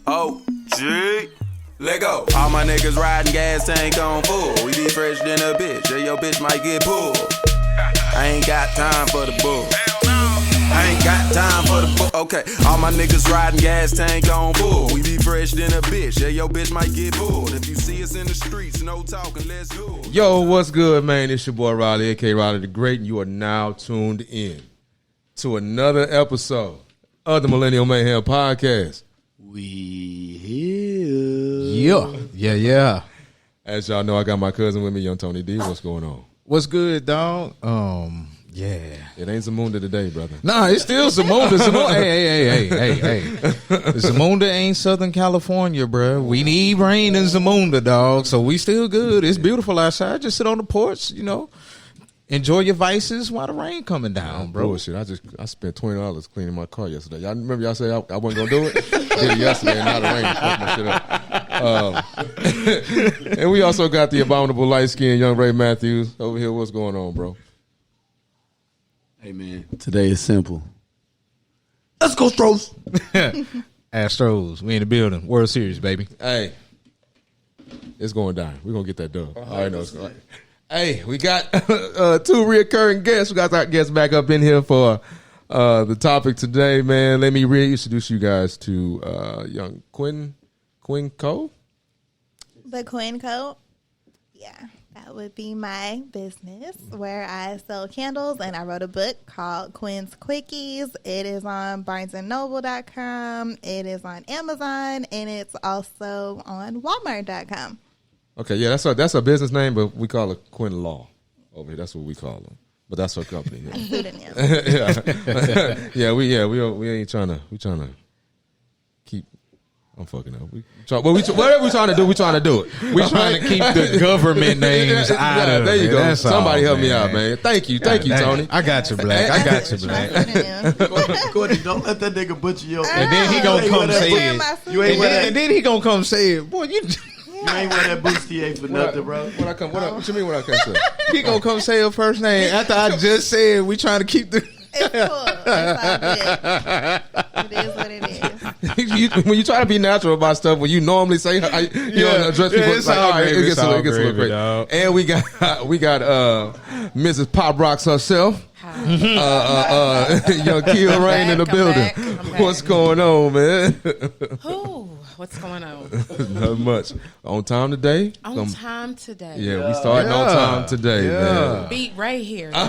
OG. Let go. All my niggas riding gas tank on full. We be fresh than a bitch, or your bitch might get pulled. I ain't got time for the bull. I ain't got time for the bull. Okay, all my niggas riding gas tank on full. We be fresh than a bitch, or your bitch might get pulled. If you see us in the streets, no talking, let's go. Yo, what's good, man? It's your boy Riley, a.k.a. Riley the Great, and you are now tuned in to another episode of the Millennial Mayhem podcast. We here. Yeah. As y'all know, I got my cousin with me, Young Tony D. What's going on? What's good, dog? Yeah. It ain't Zamunda today, brother. Nah, it's still Zamunda. Hey. Zamunda ain't Southern California, bro. We need rain in Zamunda, dog. So we still good. It's beautiful outside. Just sit on the porch, enjoy your vices while the rain coming down, bro. Bullshit. I spent $20 cleaning my car yesterday. Y'all remember y'all said I wasn't gonna do it? Did it yesterday, and now the rain fucked my shit up. And we also got the abominable light skinned young Ray Matthews over here. What's going on, bro? Hey man, today is simple. Let's go, Stros. Astros, we in the building. World Series, baby. Hey, it's going down. We're gonna get that done. I already know it's going. Hey, we got two reoccurring guests. We got our guests back up in here for the topic today, man. Let me reintroduce you guys to young Quinn Cole. The Quinn Cole? Yeah, that would be my business where I sell candles, and I wrote a book called Quinn's Quickies. It is on BarnesandNoble.com. It is on Amazon, and it's also on Walmart.com. Okay, yeah, that's her business name, but we call her Quinn Law over here. That's what we call her. But that's her company. Yeah. We ain't trying to. We trying to keep. I'm fucking up. Whatever we trying to do, we trying to do it. We trying to keep the government names out of it. There you go. That's Somebody all, help me out, man. Thank you, Tony. I got you, Black. Courtney, don't let that nigga butcher your. And then he gonna come say it. And then he gonna come say it. Boy, you ain't wear that bustier for nothing, bro. What you mean when I come say? He gonna come say her first name after I just said we trying to keep the. It's cool. It is what it is. When you try to be natural about stuff, when you normally say, address people, it's like, all all right, great. it gets a little great. And we got Mrs. Pop Rocks herself, young Kill Rain in the building. What's going on, man? What's going on? Not much. On time today? On time today. Yeah, we starting on time today, man. Beat Ray here. Beat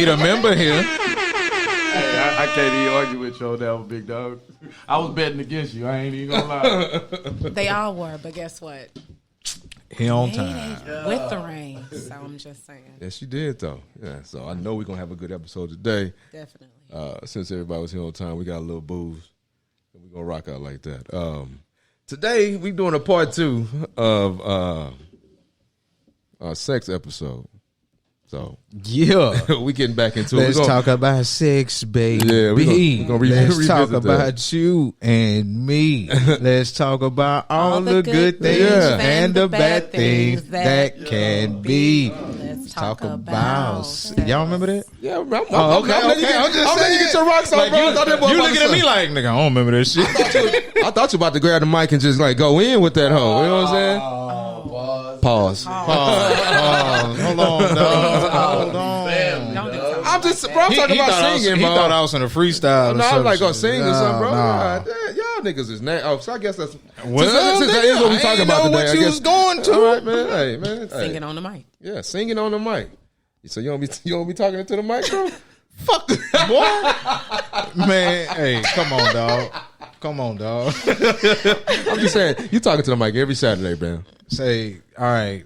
a member here. Hey, I can't even argue with you on that one, big dog. I was betting against you. I ain't even gonna lie. They all were, but guess what? He on time. With the rain. So I'm just saying. Yes, you did, though. Yeah, so I know we're going to have a good episode today. Definitely. Since everybody was here on time, we got a little booze. We're going to rock out like that. Today, we're doing a part 2 of our sex episode. So, yeah. we getting back into it. Let's talk about sex, baby. Yeah, we're gonna Let's talk about you and me. Let's talk about all the good things and the bad things that can be. Let's talk about sex. Y'all remember that? Yeah, okay. I'm just saying. You get your rocks on, bro. You looking at me like, nigga, I don't remember that shit. I thought you about to grab the mic and just like go in with that hoe. You know what I'm saying? Pause. Hold on, dog. Hold on. I'm just, bro. I'm talking about singing, bro. He thought I was in a freestyle. No, I'm like, go sing or something, bro. God, y'all niggas is so I guess that's. Well, since that is what we talking about today. What you was going to? All right, man. Hey, man. Singing on the mic. Yeah, singing on the mic. So you don't be talking into the mic, bro? Fuck, boy. Man, hey, come on, dog. I'm just saying, you talking to the mic every Saturday, man. Say, all right.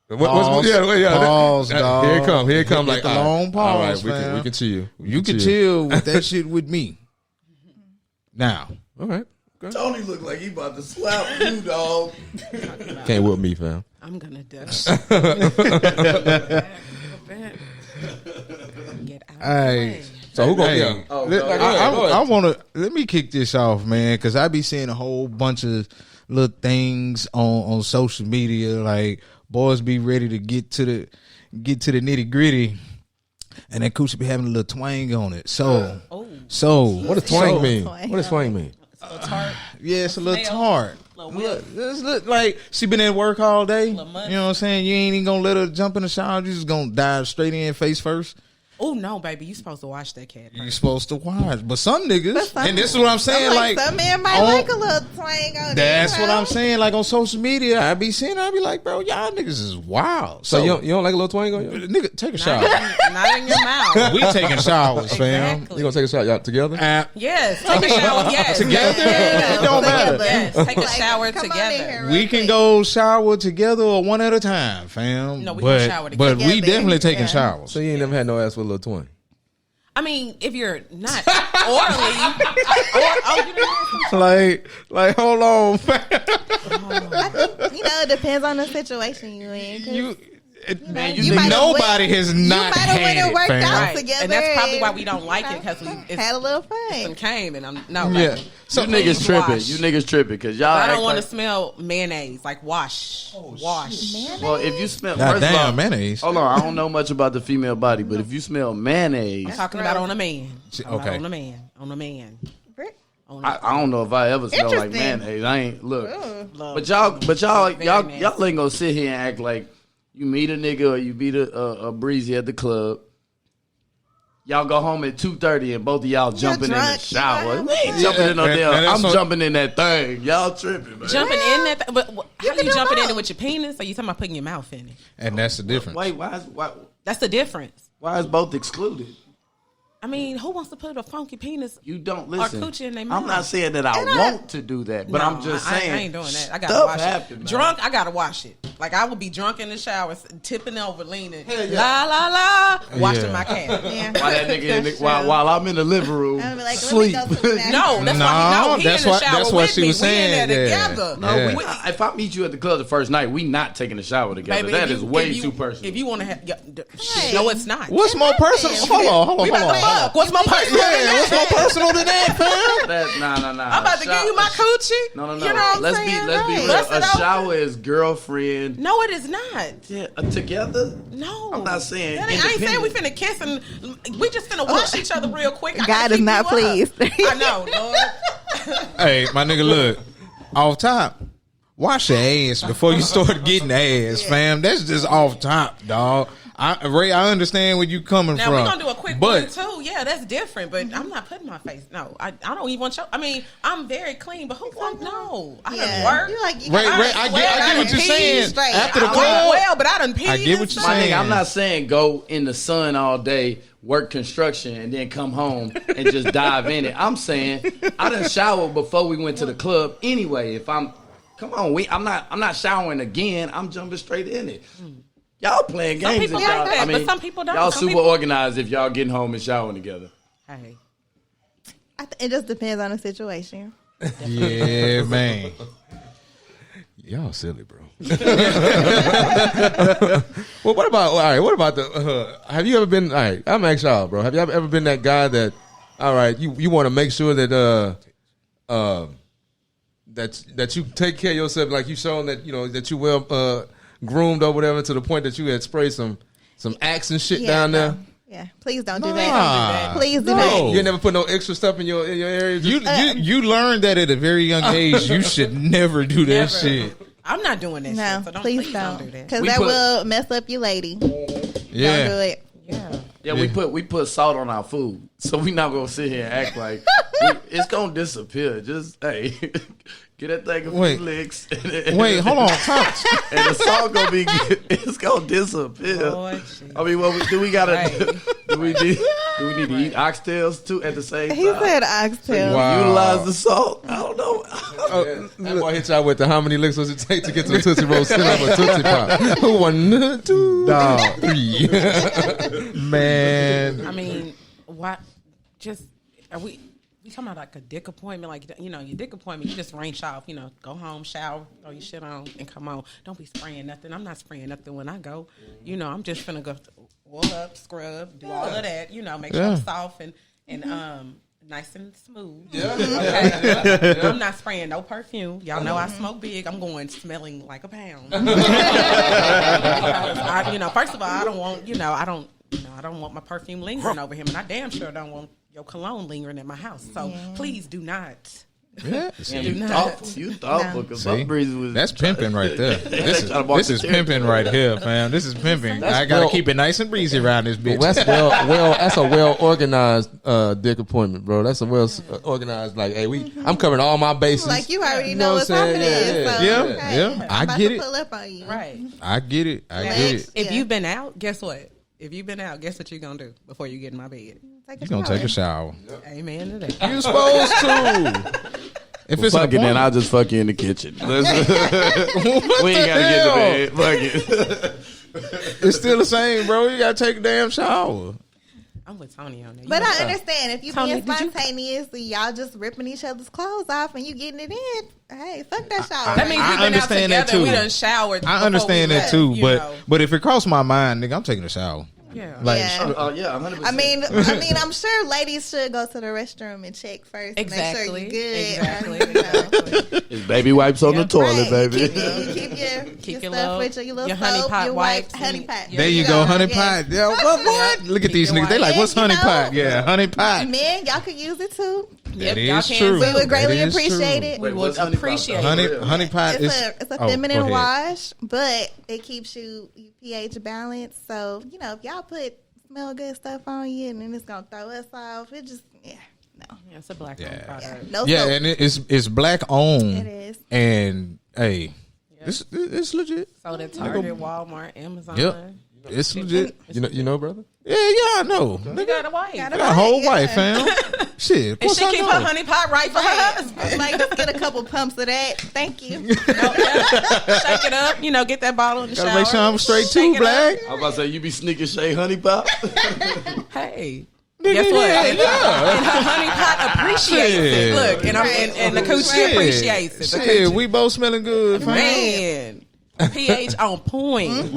Pause, dog. Here it come. Like the long pause, all right, we can chill. You can chill with that shit with me. Now, all right. Okay. Tony look like he about to slap you, dog. Can't whip me, fam. I'm gonna duck. Get out. Hey. So who gonna I want to let me kick this off, man, because I be seeing a whole bunch of little things on social media, like boys be ready to get to the nitty gritty, and that coochie be having a little twang on it. So So What does twang mean? Twang. What does twang mean? Yeah, it's a little Snail. tart. Little whip. It's like she been at work all day. You know Little money. what I'm saying? You ain't even gonna let her jump in the shower. You just gonna dive straight in face first. Oh no, baby, you supposed to wash that cat. You supposed to watch, but some niggas, But some- and this is what I'm saying. Like some men might on- like a little twang on That's it, what you know? I'm saying. Like on social media, I be seeing, I be like, bro, y'all niggas is wild. So you don't like a little twang on you? nigga, take a shower. Not in your mouth. We taking showers, fam. You gonna take a shot y'all together? Yes, take a shower. Yes, Together? Yes, It don't matter. Yes, take a Like, shower come on in together. here real We can quick. go shower together or one at a time, fam. No, we but, can shower But we together. definitely taking Yeah. showers. So you ain't never had no ass with a little twang? I mean, if you're not orally, you know, Like, hold on, fam. You know, it depends on the situation you in. 'cause Man, you might have nobody has you not might have went had and it, worked fam. out right, together, and that's probably why and, we don't like it because it's had a little some fun. came and I'm no. Yeah. Like, So You niggas tripping. wash. You niggas tripping because y'all. I don't act want to like- smell mayonnaise. Like wash, wash. Well, if you smell, God first of all, damn, mayonnaise. Hold on, I don't know much about the female body, but if you smell mayonnaise, I'm talking about on a man. Okay. On a man. On a man. On a I don't know if I ever smell like Interesting. mayonnaise. I ain't look, love. but y'all Very y'all nasty. ain't gonna sit here and act like you meet a nigga or you meet a breezy at the club. Y'all go home at 2:30 and both of y'all jumping in the drunk, shower. you know? We ain't jumping in no And damn. that's I'm what- jumping in that thing. Y'all tripping, man. Jumping in that, but how can you do jumping in both. it with your penis? Or you talking about putting your mouth in it? And that's the difference. Wait, That's the difference. why is both excluded? I mean, who wants to put a funky penis? You don't listen. coochie in their I'm mouth. not saying that I want to do that, but No, I'm just saying I ain't doing that. I gotta stuff wash happen, it. man. Drunk, I gotta wash it. Like I would be drunk in the shower, tipping over, leaning, yeah. la la la, washing Yeah. my cat. Yeah. While that nigga in the, That's while, true. while I'm in the living room, I'll be like, sleep. let me go to the bathroom. No, that's No, why he that's in the what- shower that's what with she me. was We in saying, there yeah. together. No, Yeah. if I meet you at the club the first night, we not taking a shower together. Baby, That if is you- way if you- too personal. If you want to have, Hey. no, it's not. What's more personal? Hold on. We about to fuck. What's more personal than Yeah, what's that? more personal than that, fam? That, nah. I'm about to give you my coochie. No. You know what I'm let's saying? be real. Bust A it open. shower is girlfriend. No, it is not. Yeah, together. No, I'm not saying That ain't- I ain't saying we independent. finna kiss and we just finna wash each other real quick. I God gotta is keep not you up. pleased. I know, Lord. Hey, my nigga, look. Off top, wash your ass before you start getting ass, fam. That's just off top, dog. Ray, I understand where you coming Now from. we're gonna do a quick but one too. Yeah, that's different. But I'm not putting my face. No, I don't even want your. I mean, I'm very clean, but who fuck no? I done worked. You like, you Ray, got- Ray, I get what you're saying. straight. After the I club, work well, but I done peed. I get what you're My saying. nigga, I'm not saying go in the sun all day, work construction, and then come home and just dive in it. I'm saying I done showered before we went to the club anyway. If I'm, come on, I'm not showering again. I'm jumping straight in it. Y'all playing Some games. people if y'all, like that, I mean, but some people don't. Y'all Some super people- organized if y'all getting home and showering together. Hey, It just depends on the situation. Yeah, man. Y'all silly, bro. Well, what about all right? What about the? Have you ever been? All right, I'm asking y'all, bro. Have you ever been that guy that? All right, you want to make sure that that you take care of yourself, like you showing that that you well groomed or whatever, to the point that you had sprayed some Axe and shit down there. no. Yeah, please don't do Nah. that. Please do No. not. You ain't never put no extra stuff in your area. You learned that at a very young age. You should never do that Never. shit. I'm not doing that No, shit. So please don't don't, do that. because We that put- will mess up your lady. Yeah. Don't do it. Yeah. Yeah, we put salt on our food, so we not gonna sit here and act like it's gonna disappear. Just hey, get that thing a few Wait. licks. Wait, hold on. Top. And the salt gonna be, it's gonna disappear. Lord, I mean, do we gotta? Right. Do we need to eat oxtails too at the same time? He said oxtail. Wow. Utilize the salt. I don't know. That boy hit y'all with the how many licks does it take to get to the Tootsie Roll? Sit up a Tootsie Pop. 1, 2, Dog. 3. Man. I mean, what? Just are we talking about like a dick appointment? Like your dick appointment, you just rinse off. Go home, shower, throw your shit on, and come on. Don't be spraying nothing. I'm not spraying nothing when I go. I'm just finna go oil up, scrub, do all of that. Make sure I'm soft and nice and smooth. Yeah. Okay. I'm not spraying no perfume. Y'all know I smoke big. I'm going smelling like a pound. Because first of all, I don't want I don't want my perfume lingering over him, and I damn sure don't want your cologne lingering in my house. So please do not. Yeah, You thoughtful, because some breezes was that's pimping right there. This is pimping right here, fam. This is pimping. I gotta keep it nice and breezy around this bitch. Well, that's a well organized dick appointment, bro. That's a well organized. Like, hey, I'm covering all my bases. Like you already know what's happening. Yeah. I get it. Pull up on you. Right. I get it. If you've been out, guess what? If you've been out, guess what you're gonna do before you get in my bed? You're gonna take a shower. Amen to that. You supposed to. If it's fucking, then I'll just fuck you in the kitchen. We ain't gotta get to bed. Fuck it. It's still the same, bro. You gotta take a damn shower. I'm with Tony on that. But I understand if you Tony, being spontaneous, y'all just ripping each other's clothes off and you getting it in. Hey, fuck that shower. That means we've been out together. We done showered. I understand that too, but if it crossed my mind, nigga, I'm taking a shower. Yeah. Like, yeah, 100%. I mean, I'm sure ladies should go to the restroom and check first. Exactly. Make sure you're good. Exactly. It's baby wipes on the toilet, Right. baby. Keep your little- stuff with your little your soap, honey pot your wipes, honey pot. there you go, honey pot. Yeah, what? Look at these niggas. They like, what's honey pot? Yeah, honey pot. Men, y'all could use it too. That y'all is can true. We would greatly That is appreciate true. it. We would appreciate it. Honey pot is It's a oh, feminine go ahead. wash, but it keeps you pH balanced. So, if y'all put smell good stuff on you and then it's going to throw us off, it just, no. Yeah, it's a black owned product. No Yeah, soap. and it's black owned. It is. And hey, it's legit. So that Target, Walmart, Amazon. Yep, it's legit. You know, brother. Yeah, I know. You got a wife. I got a whole wife, fam. Shit, of And course she I keep know. her honey pot right for her husband. Like, just get a couple pumps of that. Thank you. Shake it up. Get that bottle in the shower. Gotta make sure I'm straight Shake too, it black. I was about to say, you be sneaking Shay honey pop? Hey. Guess what? And her honey pot appreciates it. Look, and the coochie appreciates it. The Shit, coochie. we both smelling good, fam. Man. pH on point.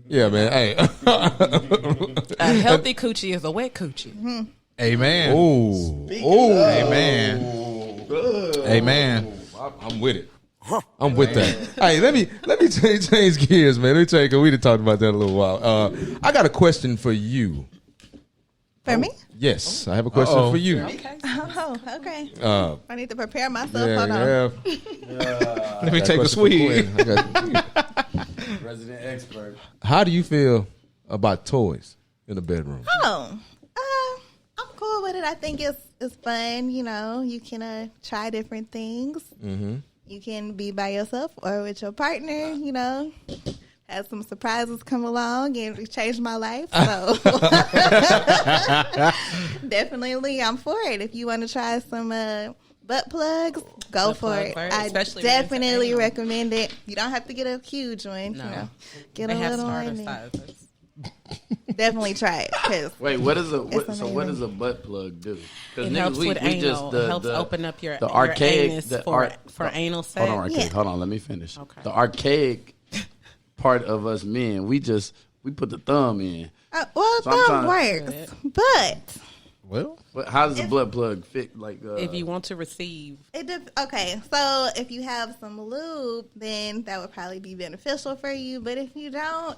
Yeah, man. Hey. A healthy coochie is a wet coochie. Amen. Ooh. Amen. Amen. I'm with it. I'm with that. Hey, let me change gears, man. Let me tell you, 'cause we done talked about that a little while. I got a question for you. For me? Yes, I have a question for you. Okay. Oh, okay. I need to prepare myself. Hold on. Let me take a swig. Resident expert. How do you feel about toys in the bedroom? Oh, I'm cool with it. I think it's fun. You can try different things. Mm-hmm. You can be by yourself or with your partner. Had some surprises come along and it changed my life. So definitely, I'm for it. If you want to try some butt plugs, go for it. I definitely recommend it. You don't have to get a huge one. No. Get They a have little starter one. sizes. Definitely try it. 'Cause Wait, what does amazing. what does a butt plug do? It helps with anal. It helps open up your archaic anus for anal sex. Hold on, archaic. Yeah. Hold on, let me finish. Okay. The archaic part of us men, we put the thumb in. Well, So I'm thumb trying works, but Well, But how does the blood plug fit? Like, If you want to receive, okay. So if you have some lube, then that would probably be beneficial for you. But if you don't,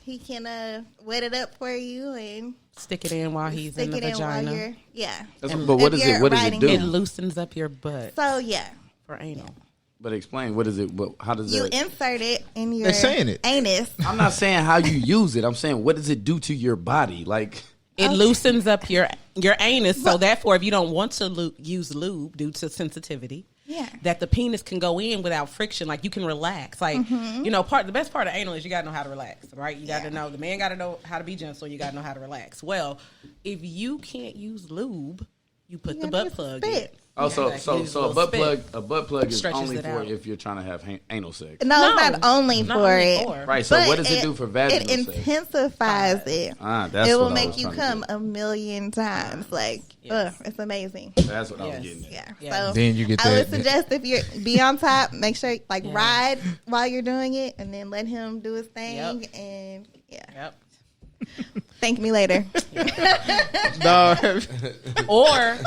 he can wet it up for you and stick it in while he's stick in the it in vagina. while you're but what if is it? you're What does it riding do? It loosens up your butt So yeah, for anal. But explain, what is it? How does you that? insert it in your They're saying it. anus. I'm not saying how you use it. I'm saying what does it do to your body? Like, It loosens up your anus, so therefore, if you don't want to use lube due to sensitivity, that the penis can go in without friction. Like you can relax. Like the best part of anal is you got to know how to relax, right? You got to know the man got to know how to be gentle. You got to know how to relax. Well, if you can't use lube, you put the butt plug in. oh, so a butt plug is Stretches only it for out. if you're trying to have anal sex. No, it's not only not for only it. for. Right. So But what does it do for vaginal It sex? intensifies it. That's It will what I make was you trying to come get. a million times. Like, Yes. it's amazing. That's what I was Yes. getting at. Yeah. Yeah. So Then you get I that- would suggest if you be on top, make sure ride while you're doing it, and then let him do his thing. Yep. And Yep. thank me later. no,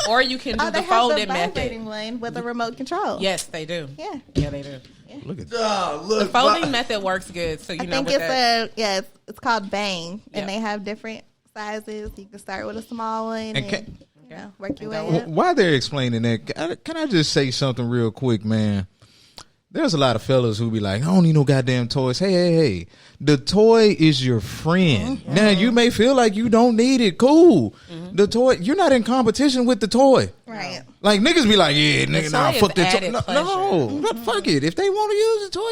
Or you can do Oh, the they have the folded vibrating method. one with a remote control. Yes, they do. Yeah. Yeah, they do. look at Oh, The look, folding method works good. So I think it's It's called Bang, Yep. and they have different sizes. You can start with a small one and work your way up. While they're explaining that, can I just say something real quick, man? There's a lot of fellas who be like, I don't need no goddamn toys. Hey. The toy is your friend. Mm-hmm. Now, you may feel like you don't need it. Cool. The toy, you're not in competition with the toy. Right. Like, niggas be like, yeah, nigga, nah, toy fuck is that toy. added No, pleasure. fuck it. If they want to use the toy,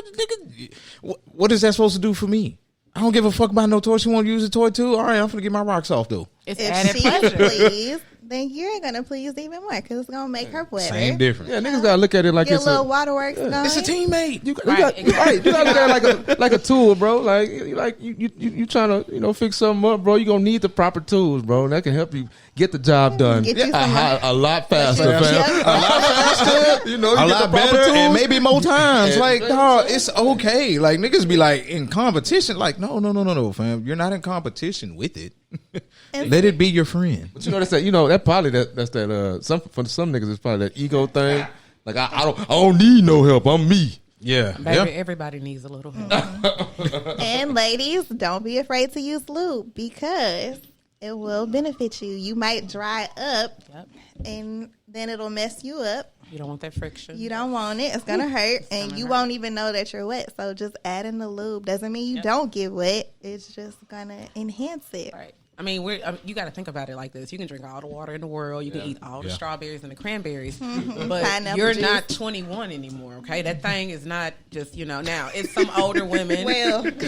nigga, what is that supposed to do for me? I don't give a fuck about no toy. She want to use the toy too? All right, I'm finna get my rocks off, though. It's If added she pleasure. please, then you're gonna please even more because it's gonna make her wetter. Same difference. Yeah, niggas gotta look at it like Get a it's little a. waterworks going. It's a teammate. You Right, got exactly. you gotta look at it like a tool, bro. Like you trying to fix something up, bro. You gonna need the proper tools, bro. That can help you get the job done Get you some- a lot faster, Yeah. fam. A lot faster. You know, you A get lot the proper better tools. and maybe more times. Yeah. Like, dog, it's okay. Like, niggas be like in competition. Like, no, fam. You're not in competition with it. Let it be your friend. But you know, that's that. You know, that probably that's that. For some niggas, it's probably that ego thing. Like I don't need no help. I'm me. Yeah. Baby, everybody needs a little help. And ladies, don't be afraid to use lube because it will benefit you. You might dry up, Yep. and then it'll mess you up. You don't want that friction. You don't want it. It's gonna hurt, and gonna you hurt. won't even know that you're wet. So just adding the lube doesn't mean you don't get wet. It's just gonna enhance it. Right. I mean, you got to think about it like this. You can drink all the water in the world. You can eat all the strawberries and the cranberries. But Pineapple you're juice. not 21 anymore, okay? That thing is not just, now, it's some older women. Well, Sometimes,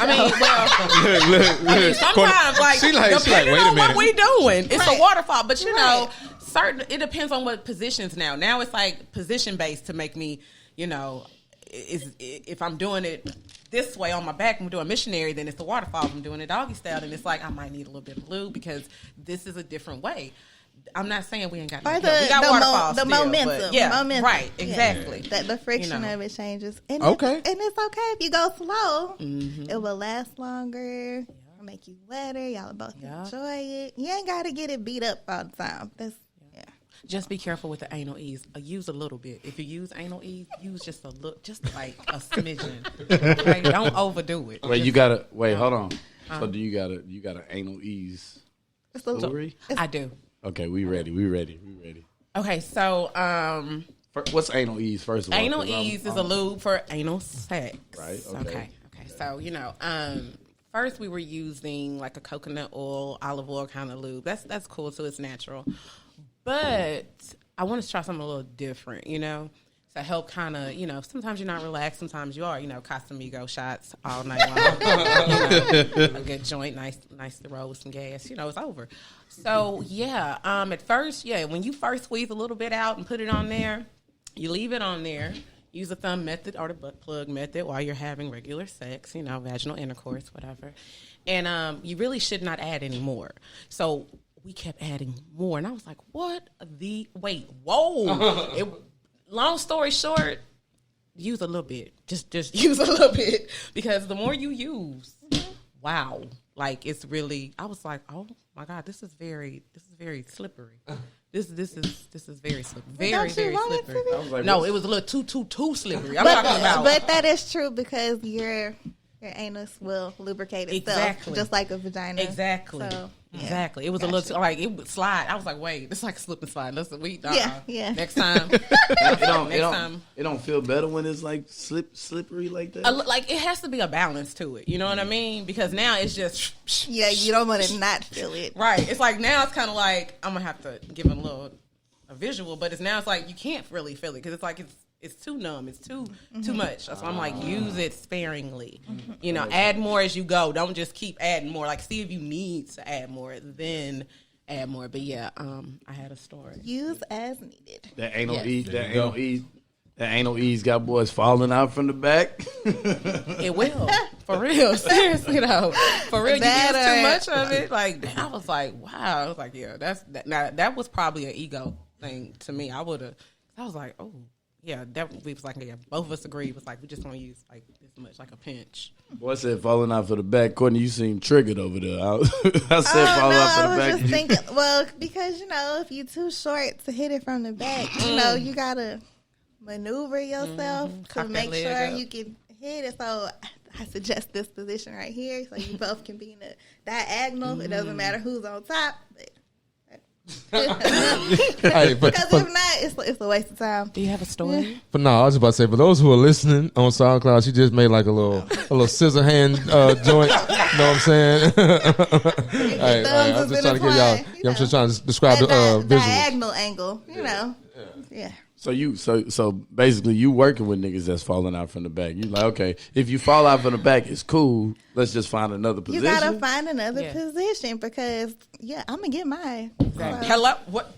like, She like, depending wait a on what minute. we doing, it's Right. a waterfall. But, Right. it depends on what positions now. Now it's like position-based to make me, if I'm doing it this way on my back, I'm doing missionary, then it's the waterfall. If I'm doing it doggy style, then it's like I might need a little bit of lube because this is a different way. I'm not saying we ain't got no Or help. We got waterfalls the still, momentum. but yeah, momentum. right, Yeah. exactly. That the friction You know. of it changes. And Okay. and it's okay if you go slow. Mm-hmm. It will last longer. It'll make you wetter. Y'all both Yeah. enjoy it. You ain't got to get it beat up all the time. That's Just be careful with the anal ease. Use a little bit. If you use anal ease, use just a little, just like a smidgen. Okay? Don't overdo it. Wait, you gotta wait. Hold on. So do you gotta anal ease? it's a little. Story? I do. Okay, we ready. Okay, so What's anal ease first of all? anal 'Cause I'm- ease is a lube for anal sex. Right, Okay. So first we were using like a coconut oil, olive oil kind of lube. That's cool. So it's natural. But I want to try something a little different. To help kind of, sometimes you're not relaxed, sometimes you are, Casamigo shots all night long. A good joint, nice to roll with some gas, it's over. So, at first, when you first squeeze a little bit out and put it on there, you leave it on there, use the thumb method or the butt plug method while you're having regular sex, vaginal intercourse, whatever. And you really should not add any more. So, we kept adding more, and I was like, long story short, use a little bit. Just use a little bit because the more you use, wow, like it's really. I was like, oh my god, this is very slippery. This is very slippery. Very Don't you very want it to slippery. be? I was like, No, what's- it was a little too slippery. I'm talking about. But that is true because your anus will lubricate itself, Exactly. just like a vagina. Exactly. So, yeah. Exactly. It was a little like it would slide. I was like, wait, it's like a slip and slide. Listen, Yeah. Next time. It don't feel better when it's like slippery like that. Like it has to be a balance to it. You know what I mean? Because now it's just Yeah, you don't want to not feel it. right. It's like now it's kind of like I'm gonna have to give it a visual, but it's like you can't really feel it because it's like it's too numb. It's too much. So I'm like, use it sparingly. Add more as you go. Don't just keep adding more. Like, see if you need to add more, then add more. But yeah, I had a story. Use as needed. That anal Yes. ease, that anal ease got boys falling out from the back. It will, for real. Seriously though, for real. You That use too much of it. Like I was like, wow. I was like, yeah, that was probably an ego thing to me. I was like, oh. Yeah, definitely was like, yeah, both of us agreed. It was like, we just want to use like this much, like a pinch. Boy said falling out for the back. Courtney, you seem triggered over there. I said falling out for the I back. was just thinking, well, because, if you're too short to hit it from the back, you got to maneuver yourself Cock to that make leg sure up. you can hit it. So I suggest this position right here, so you both can be in a diagonal. It doesn't matter who's on top. Hey, Because if not, it's a waste of time. Do you have a story? But no, I was about to say, for those who are listening on SoundCloud, she just made like a little scissor hand joint. You know what I'm saying? Hey, I'm just trying to give y'all. I'm just trying to describe the visual. Diagonal angle. You know. Yeah. So basically you working with niggas that's falling out from the back. You like, okay, if you fall out from the back, it's cool. Let's just find another position. You gotta find another position because I'm gonna get mine. Hello, what?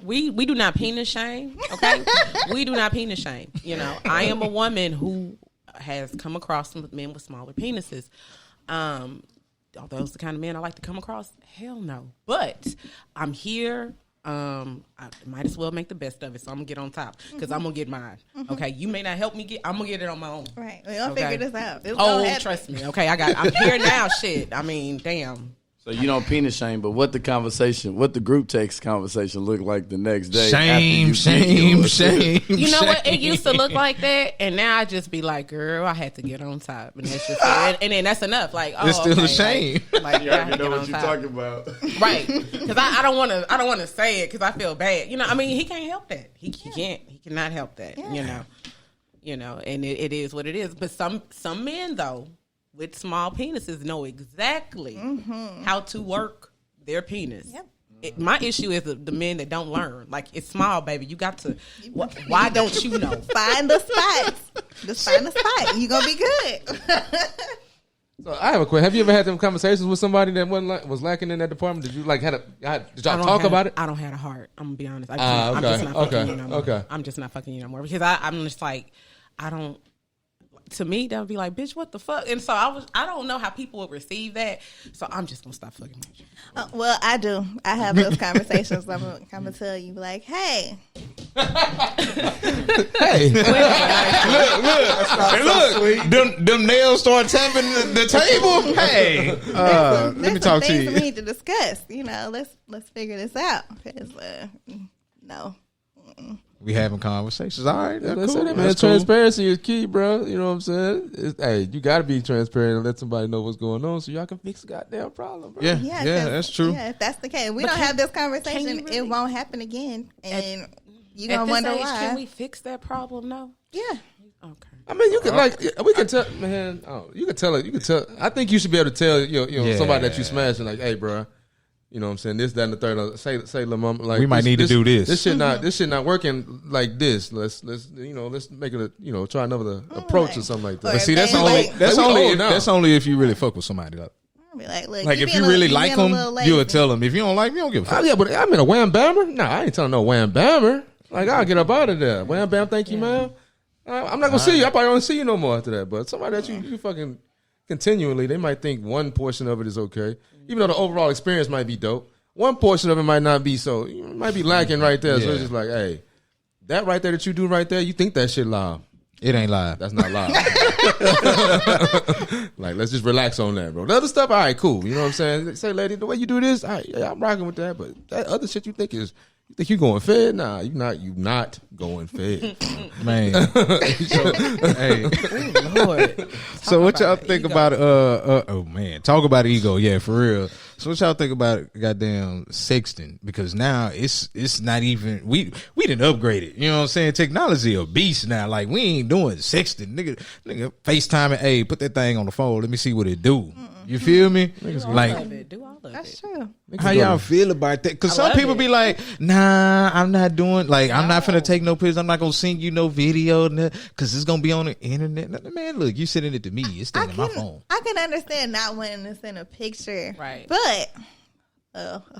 We do not penis shame, okay? We do not penis shame. You know, I am a woman who has come across some men with smaller penises. Are those the kind of men I like to come across? Hell no. But I'm here. I might as well make the best of it, so I'm gonna get on top because I'm gonna get mine. Okay, you may not help me get. I'm gonna get it on my own. Right, we're gonna figure this out. Trust me. Okay, I'm here now. Shit. I mean, damn. So you don't penis shame, but what the group text conversation look like the next day? Shame. You know what? It used to look like that, and now I just be like, girl, I had to get on top, and that's just and then that's enough. Like, oh, it's still a shame. Like you already know what you're talking about, right? Because I don't want to say it because I feel bad. You know, I mean, he can't help that. He cannot help that. Yeah. You know, and it is what it is. But some men though, with small penises know exactly how to work their penis. Yep. My issue is the men that don't learn. Like, it's small, baby. You got to. Why don't you know? Find the spots. Just find the spot. You're going to be good. So I have a question. Have you ever had them conversations with somebody that was lacking in that department? Did you like did y'all talk about it? I don't have a heart. I'm going to be honest. I'm just not fucking you no more. Okay. I'm just not fucking you no more because I'm just like, I don't. To me, that would be like, bitch, what the fuck? And so I don't know how people would receive that. So I'm just gonna stop fucking with you. Well, I do. I have those conversations. I'm gonna tell you, like, hey, hey, look, them nails start tapping the table. Hey, let me talk to you. We need to discuss. You know, let's figure this out. Because no. We having conversations. All right, that's cool. it, man. Transparency is key, bro. You know what I'm saying? Hey, you got to be transparent and let somebody know what's going on so y'all can fix the goddamn problem, bro. Yeah, that's true. Yeah, if that's the case, we don't have this conversation, really? It won't happen again, and you're gonna wonder why. Can we fix that problem? No. Yeah. Okay. I mean, you can we can tell, man. Oh, you can tell it. You can tell. I think you should be able to tell somebody that you smashing, like, hey, bro. You know what I'm saying? This, that, and the third. Say, little mama, like, we might need to do this. This shit not working like this. Let's make it try another approach or something like that. But see, that's only if you really fuck with somebody. Like if you really like them, you'll tell them. If you don't like them, you don't give a fuck. Yeah, but I'm in a wham bammer. Nah, I ain't telling no wham bammer. Like, I'll get up out of there. Wham bam, thank you, man. I'm not gonna see you. I probably don't see you no more after that. But somebody that you fucking continually, they might think one portion of it is okay. Even though the overall experience might be dope, one portion of it might not be so. It might be lacking right there. So it's just like, hey, that right there that you do right there, you think that shit live. It ain't live. That's not live. Like, let's just relax on that, bro. The other stuff, all right, cool. You know what I'm saying? Say, lady, the way you do this, all right, yeah, I'm rocking with that. But that other shit you think you going fed? Nah, you not going fed. Man. Hey. Oh, Lord. So what y'all think about oh man, talk about ego, yeah, for real. So what y'all think about goddamn sexting? Because now it's not even we done upgraded. You know what I'm saying? Technology a beast now. Like, we ain't doing sexting. Nigga FaceTiming, hey, put that thing on the phone. Let me see what it do. You feel me? Do all of it. That's true. How y'all feel about that? Because some people be like, nah, I'm not doing, like, I'm not finna take no pictures. I'm not gonna send you no video because it's gonna be on the internet. Man, look, you sending it to me. It's staying in my phone. I can understand not wanting to send a picture. Right. But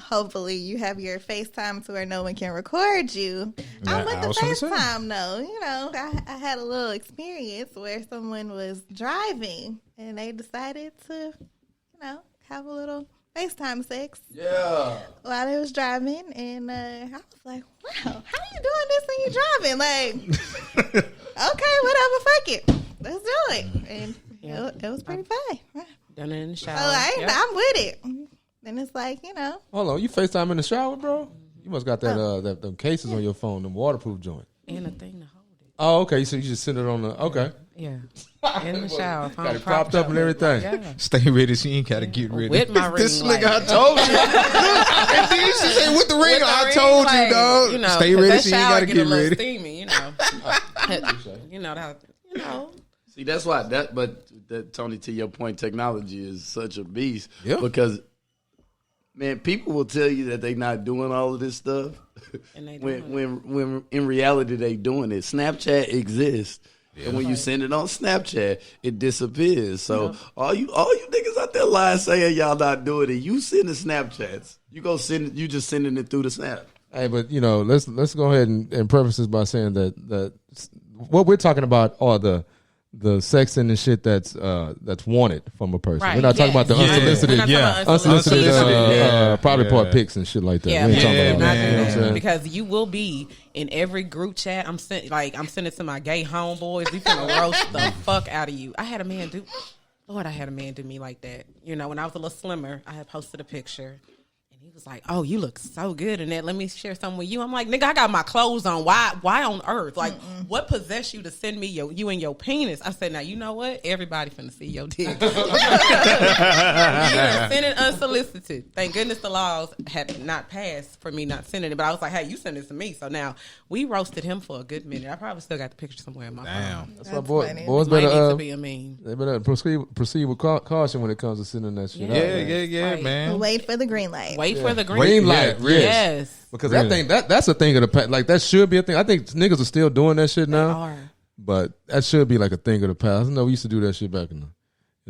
hopefully you have your FaceTime to where no one can record you. I went to FaceTime, though. You know, I had a little experience where someone was driving and they decided to, have a little FaceTime sex. Yeah. While they was driving, and I was like, "Wow, how you doing this when you driving?" Like, okay, whatever, fuck it, let's do it. And it was pretty fun. Done it in the shower. So I'm with it. Then it's like, Hold on, you FaceTime in the shower, bro? You must got that them cases on your phone, them waterproof joint. And a thing to hold it. Oh, okay. So you just send it on the okay. Yeah. In the shower. Got it propped up and everything. Yeah. Stay ready. She ain't got to get ready. With my ring This light. nigga, I told you. And then she say with the ring. With the I ring told light, you, dog. You know, Stay 'cause ready. that She ain't shower got to get get a little ready. steamy, you know. You know that. You know. See, that's why but Tony, to your point, technology is such a beast. Yeah. Because, man, people will tell you that they're not doing all of this stuff. And they when in reality they doing it. Snapchat exists. And when you send it on Snapchat, it disappears. So all you niggas out there lying saying y'all not doing it, you sending Snapchats. You just sending it through the Snap. Hey, but let's go ahead and preface this by saying that what we're talking about are the sexting and shit that's wanted from a person. Right, We're not talking about the yes. unsolicited, We're not talking about unsolicited private part pics and shit like that. Yeah, We ain't talking yeah, about not that. You know what I'm doing that. saying? Because you will be in every group chat. I'm sending to my gay homeboys. We finna roast the fuck out of you. I had a man do me like that. You know, when I was a little slimmer, I had posted a picture. He was like, "Oh, you look so good in that. Let me share something with you." I'm like, "Nigga, I got my clothes on. Why on earth? Like, what possessed you to send me you and your penis?" I said, "Now you know what? Everybody finna see your dick. You send it unsolicited. Thank goodness the laws had not passed for me not sending it. But I was like, hey, you send it to me. So now we roasted him for a good minute. I probably still got the picture somewhere in my phone. That's why funny. boys Might need better to be a meme. they better proceed with caution when it comes to sending that shit out. Man. Yeah, Right. man. Wait for the green light. Wait for the green Green light, Yeah, yes. Because that thing that's a thing of the past. Like that should be a thing. I think niggas are still doing that shit now. Are. But that should be like a thing of the past. I know we used to do that shit back in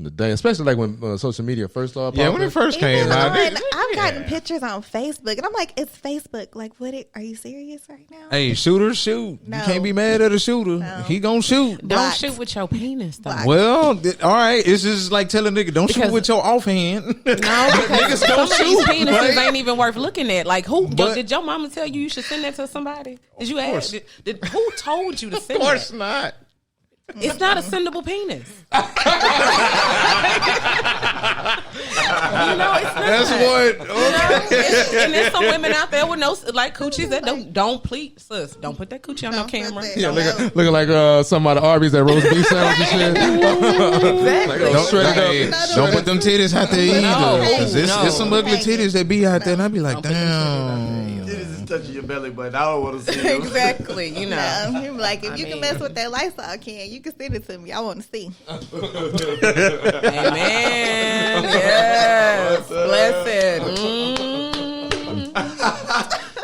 the day, especially like when social media first started. Yeah, when it first came Even out. I've gotten pictures on Facebook, and I'm like, it's Facebook. Like, are you serious right now? Hey, shooters shoot. No. You can't be mad at a shooter. No. He gonna shoot. Don't Blocked. shoot with your penis, though. Blocked. Well, all right. It's just like telling a nigga, don't shoot Because- with your offhand. No, because some of these shoot, penises right? ain't even worth looking at. Like, But- did your mama tell you should send that to somebody? Did you ask? Who told you to Of send course that? not. It's not a sendable penis. It's not. That's what. And there's some women out there with no like coochies that don't please sis. Don't put that coochie on no Don't put camera. that- Yeah, looking like some of the Arby's that roast beef sandwich and shit. Exactly. Like, straight up. Don't put them titties out there either. No, 'Cause it's some ugly titties that be out there, and I be like, Don't put them titties out damn. It is touching your belly button. I don't want to see you. Exactly. You know. He be like, if I you can mean- mess with that Lysol can, you can send it to me. I want to see. Amen. Yes. Blessed.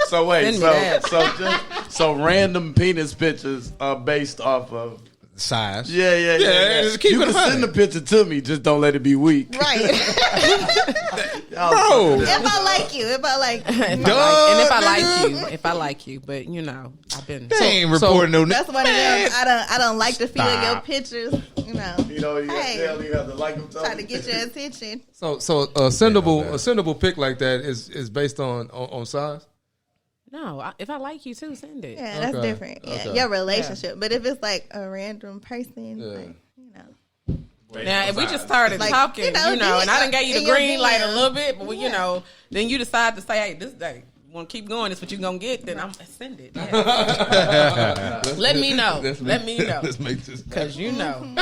So wait, Send me that. so random penis pictures are based off of. Size. Yeah. just keep you it can high. send the picture to me, just don't let it be weak. Right. Bro. If I like you. If I like you, but you know, I've been. They ain't reporting no. That's one of them. I don't like the feel of your Stop. pictures. You know. You know, you Hey. have to like them. Trying to get your attention. So a sendable pic like that is based on size. No, if I like you too, send it. Yeah, that's Okay. different. Yeah, Okay. your relationship. But if it's like a random person, like, you know. Now, if we just started Like, talking, and I done gave you in the your green light a DM. little bit, but you Yeah. know, then you decide to say, hey, this day, want to keep going, this what you gonna get, then I'm send it. Yeah. Let me know. Let me know. Let's make this. Because you know,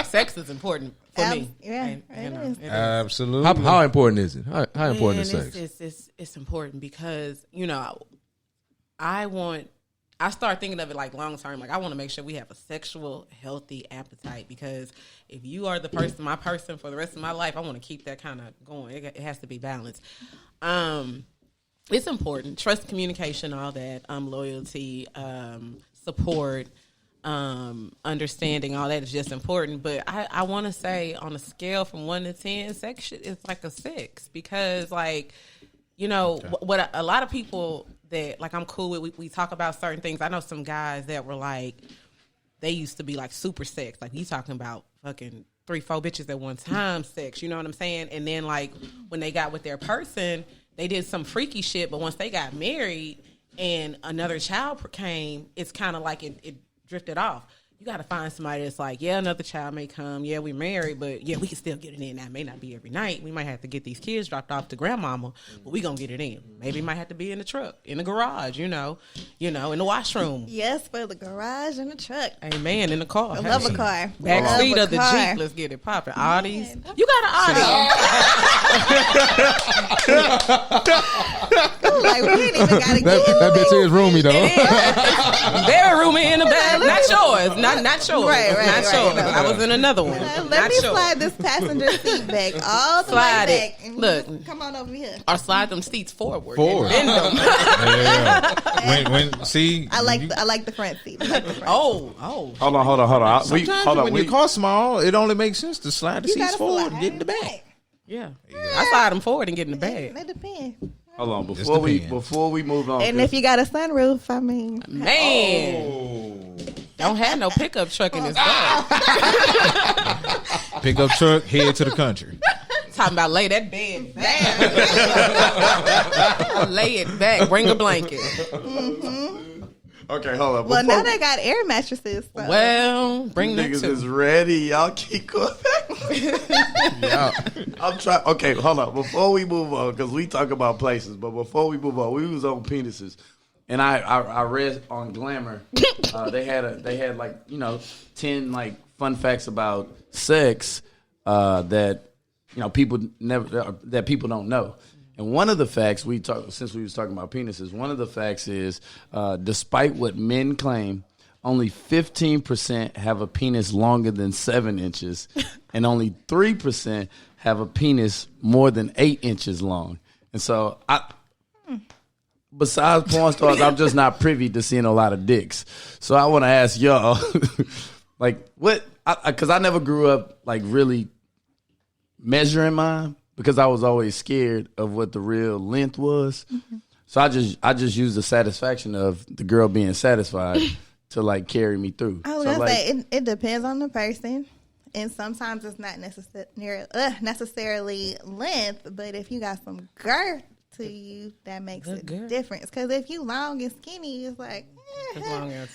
sex is important for me. Yeah, And, it know, is. it is. Absolutely. How important is it? How important is Man, sex? it's important because, you know, I start thinking of it like long term. Like I want to make sure we have a sexual healthy appetite because if you are my person for the rest of my life, I want to keep that kind of going. It has to be balanced. It's important. Trust, communication, all that, loyalty, support, understanding, all that is just important. But I want to say on a scale from 1 to 10, sex shit is like a 6 because like, you know, what a lot of people that like I'm cool with, we talk about certain things. I know some guys that were like, they used to be like super sex. Like you talking about fucking 3-4 bitches at one time sex, you know what I'm saying? And then like when they got with their person, they did some freaky shit, but once they got married and another child came, it's kind of like it drifted off. You got to find somebody that's like, yeah, another child may come. Yeah, we married, but yeah, we can still get it in. That may not be every night. We might have to get these kids dropped off to grandmama, but we gonna get it in. Maybe it might have to be in the truck, in the garage, in the washroom. Yes, for the garage and the truck. Amen. In the car. I love a car. Back seat of the car. Jeep. Let's get it popping. Audis. You got an Audi. Like, we ain't even gotta get That bitch is roomy though. Very roomy in the back. Not yours. Not yours. Right, Not yours. no. I was in another one. Let Not me yours. slide this passenger seat back all the Slide way it. back. And Look. come on over here. Or slide them seats forward. Forward. And bend them. Yeah. when see, I like the front seat. I like the front. Oh. Hold on. sometimes when your car's small, it only makes sense to slide the You seats gotta forward slide and get in the back. Yeah. I slide them forward and get in the bag. That depends. Hold on, Just before depends. we move on. And if you got a sunroof, I mean, Man. Don't have no pickup truck in this bag. Pickup truck, head to the country. Talking about lay that bed back. Lay it back. Bring a blanket. okay, hold on. well, now they got air mattresses. So. Well, bring them Niggas too. is ready. Y'all keep going back. Yeah. I'm trying. Okay, hold on. Before we move on, because we talk about places, but before we move on, we was on penises, and I read on Glamour, they had like 10 like fun facts about sex that people don't know. And one of the facts since we was talking about penises, one of the facts is despite what men claim, only 15% have a penis longer than 7 inches, and only 3% have a penis more than 8 inches long. And so, besides porn stars, I'm just not privy to seeing a lot of dicks. So I want to ask y'all, like, what? Because I never grew up like really measuring mine because I was always scared of what the real length was. Mm-hmm. So I just used the satisfaction of the girl being satisfied to like carry me through. I was so, gonna say it depends on the person, and sometimes it's not necessarily length, but if you got some girth to you, that makes a difference. Because if you long and skinny, it's like. As long as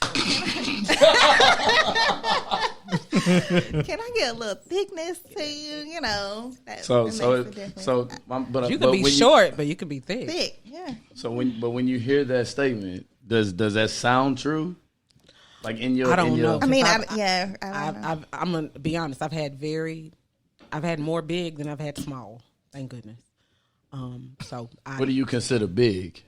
Can I get a little thickness to you? That So makes a difference. but you could be short, but you could be thick. Thick, yeah. So when you hear that statement, does that sound true? Like in your, I don't know. I mean, I don't know. I'm gonna be honest. I've had more big than I've had small. Thank goodness. So what do you consider big?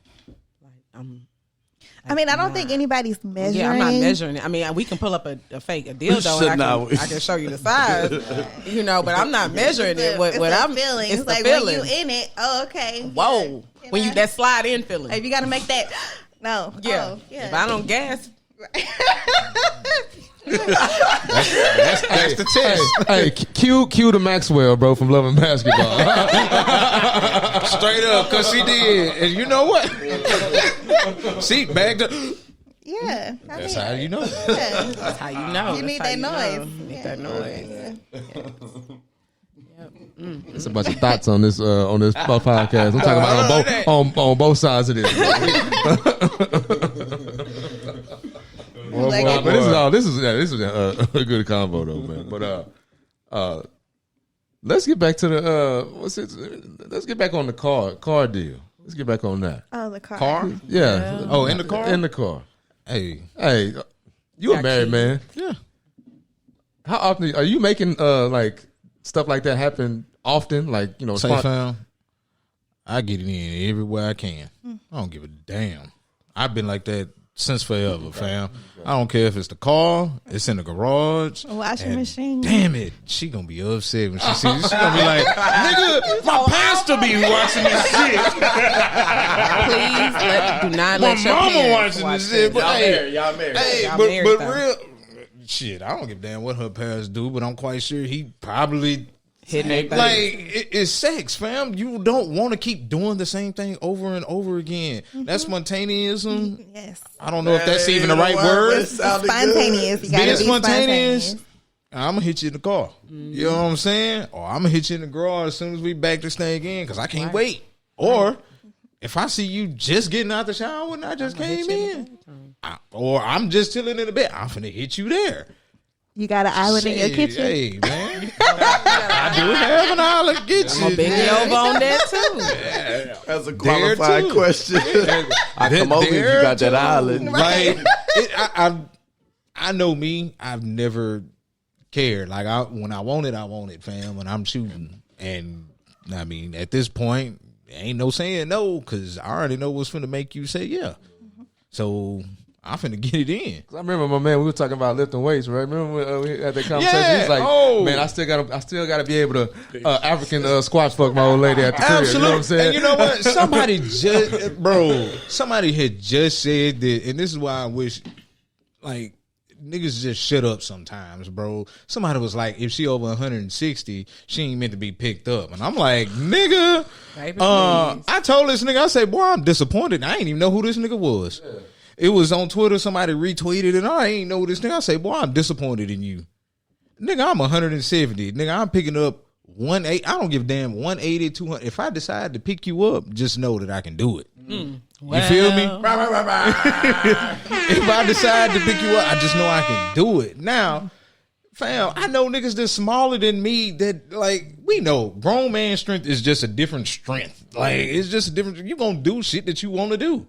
I mean, I don't think anybody's measuring. Yeah, I'm not measuring it. I mean, we can pull up a dildo and I can show you the size, but I'm not measuring it. What I'm feeling. It's It's the like feeling. when you in it. Oh, okay. Whoa, Yeah. when you that slide in feeling. If you got to make that. No. Yeah. Oh, yeah. If I don't gas, That's the test. Hey, cue the Maxwell, bro, from Love and Basketball. Straight up, because she did. And you know what? She bagged up. Yeah. That's how you know. Yeah. that's how you know. You need That's that how you know. noise. You need that noise. There's a bunch of thoughts on this podcast. I'm talking about on both sides of this. But this is a good combo though, man. But let's get back to the let's get back on the car deal. Let's get back on that. Oh, the car. Car? Yeah. Oh, in the car? In the car. Hey. You a married man? Yeah. How often are you making like stuff like that happen often? Like Say, fam, I get it in everywhere I can. I don't give a damn. I've been like that since forever, fam. I don't care if it's the car, it's in the garage. A washing and machine. Damn it. She gonna be upset when she sees it. She gonna be like, nigga, my pastor be watching this shit. Please do not My let your mama parents watching watch this shit. But Y'all married. Hey, Y'all but married, though. real shit, I don't give a damn what her parents do, but I'm quite sure he probably Hitting everybody. like it's sex, fam. You don't want to keep doing the same thing over and over again. That's spontaneism. Yes. I don't know if that's even the right word. Spontaneous. You gotta Being be spontaneous. I'm gonna hit you in the car. You know what I'm saying? Or I'm gonna hit you in the garage as soon as we back this thing again because I can't wait. Or if I see you just getting out the shower and I just came in, or I'm just chilling in the bed, I'm finna hit you there. You got an island in your kitchen. Hey, man. I do have an island kitchen. I'm a big over on that too. That's a qualified question. I come over if you got that island. Like, I know me. I've never cared. Like, when I want it, fam. When I'm shooting, and I mean, at this point, ain't no saying no because I already know what's finna make you say yeah. So I'm finna get it in. I remember my man. We were talking about lifting weights, right? Remember when we had that conversation? Yeah. He's like, man, I still gotta be able to African squash fuck my old lady at the crib. Absolutely. You know what I'm saying? And you know what? Somebody had just said that, and this is why I wish, like, niggas just shut up sometimes, bro. Somebody was like, if she over 160, she ain't meant to be picked up. And I'm like, nigga, Baby, I told this nigga, I said, boy, I'm disappointed. I ain't even know who this nigga was. Yeah. It was on Twitter, somebody retweeted, and I ain't know this nigga. I say, boy, I'm disappointed in you. Nigga, I'm 170. Nigga, I'm picking up 180. I don't give a damn 180, 200. If I decide to pick you up, just know that I can do it. Well. You feel me? If I decide to pick you up, I just know I can do it. Now, fam, I know niggas that's smaller than me that, like, we know grown man strength is just a different strength. Like, it's just a different, you gonna do shit that you want to do.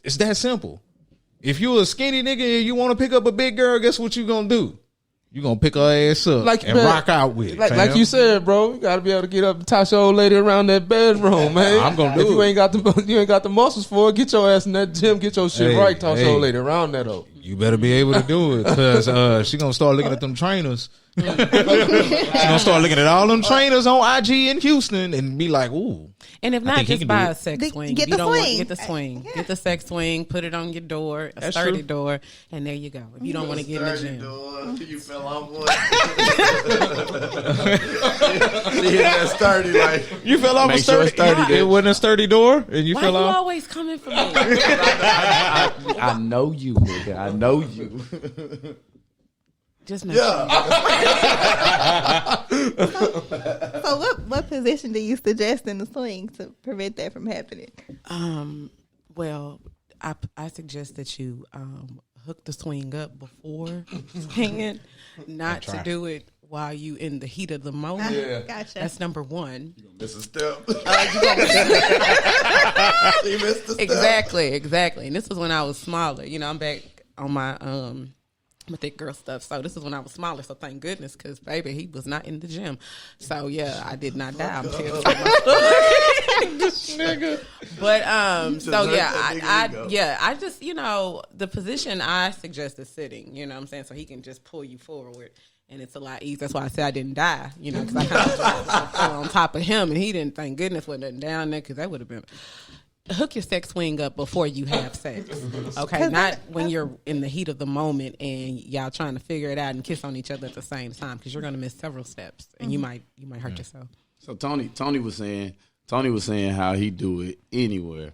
It's that simple. If you a skinny nigga and you want to pick up a big girl, guess what you gonna do? You gonna pick her ass up and rock out with it. Like you said, bro, you gotta be able to get up and toss your old lady around that bedroom, man. I'm gonna do if it. You ain't got the muscles for it, get your ass in that gym, get your shit right, toss your old lady around that hoe. You better be able to do it because she gonna start looking at them trainers. She gonna start looking at all them trainers on IG in Houston and be like, ooh. And if not, just buy a sex swing. Get you the don't swing. Get the swing. Get the sex swing. Put it on your door, a That's sturdy true. door, and there you go. If you don't want to get in the gym. You fell off one. She hit that sturdy like. You fell off Make a sturdy. sure it's sturdy, It wasn't a sturdy door, and you Why fell you off. always coming for me? I know you, nigga. I know you. Just make sure. So what position do you suggest in the swing to prevent that from happening? Well, I suggest that you hook the swing up before swinging, not to do it while you in the heat of the moment. Yeah. Gotcha. That's number one. You gonna miss a step. She missed the step. Exactly. And this was when I was smaller. You know, I'm back on my thick girl stuff. So this is when I was smaller. So thank goodness, because baby, he was not in the gym. So yeah, I did not die. I'm terrible. This nigga. But so yeah, I just the position I suggest is sitting. You know what I'm saying? So he can just pull you forward. And it's a lot easier. That's why I said I didn't die, because I kind of fell on top of him, and he didn't. Thank goodness wasn't nothing down there, because that would have been. Hook your sex swing up before you have sex, okay? Not when you're in the heat of the moment and y'all trying to figure it out and kiss on each other at the same time, because you're going to miss several steps and you might hurt yourself. So Tony was saying how he do it anywhere,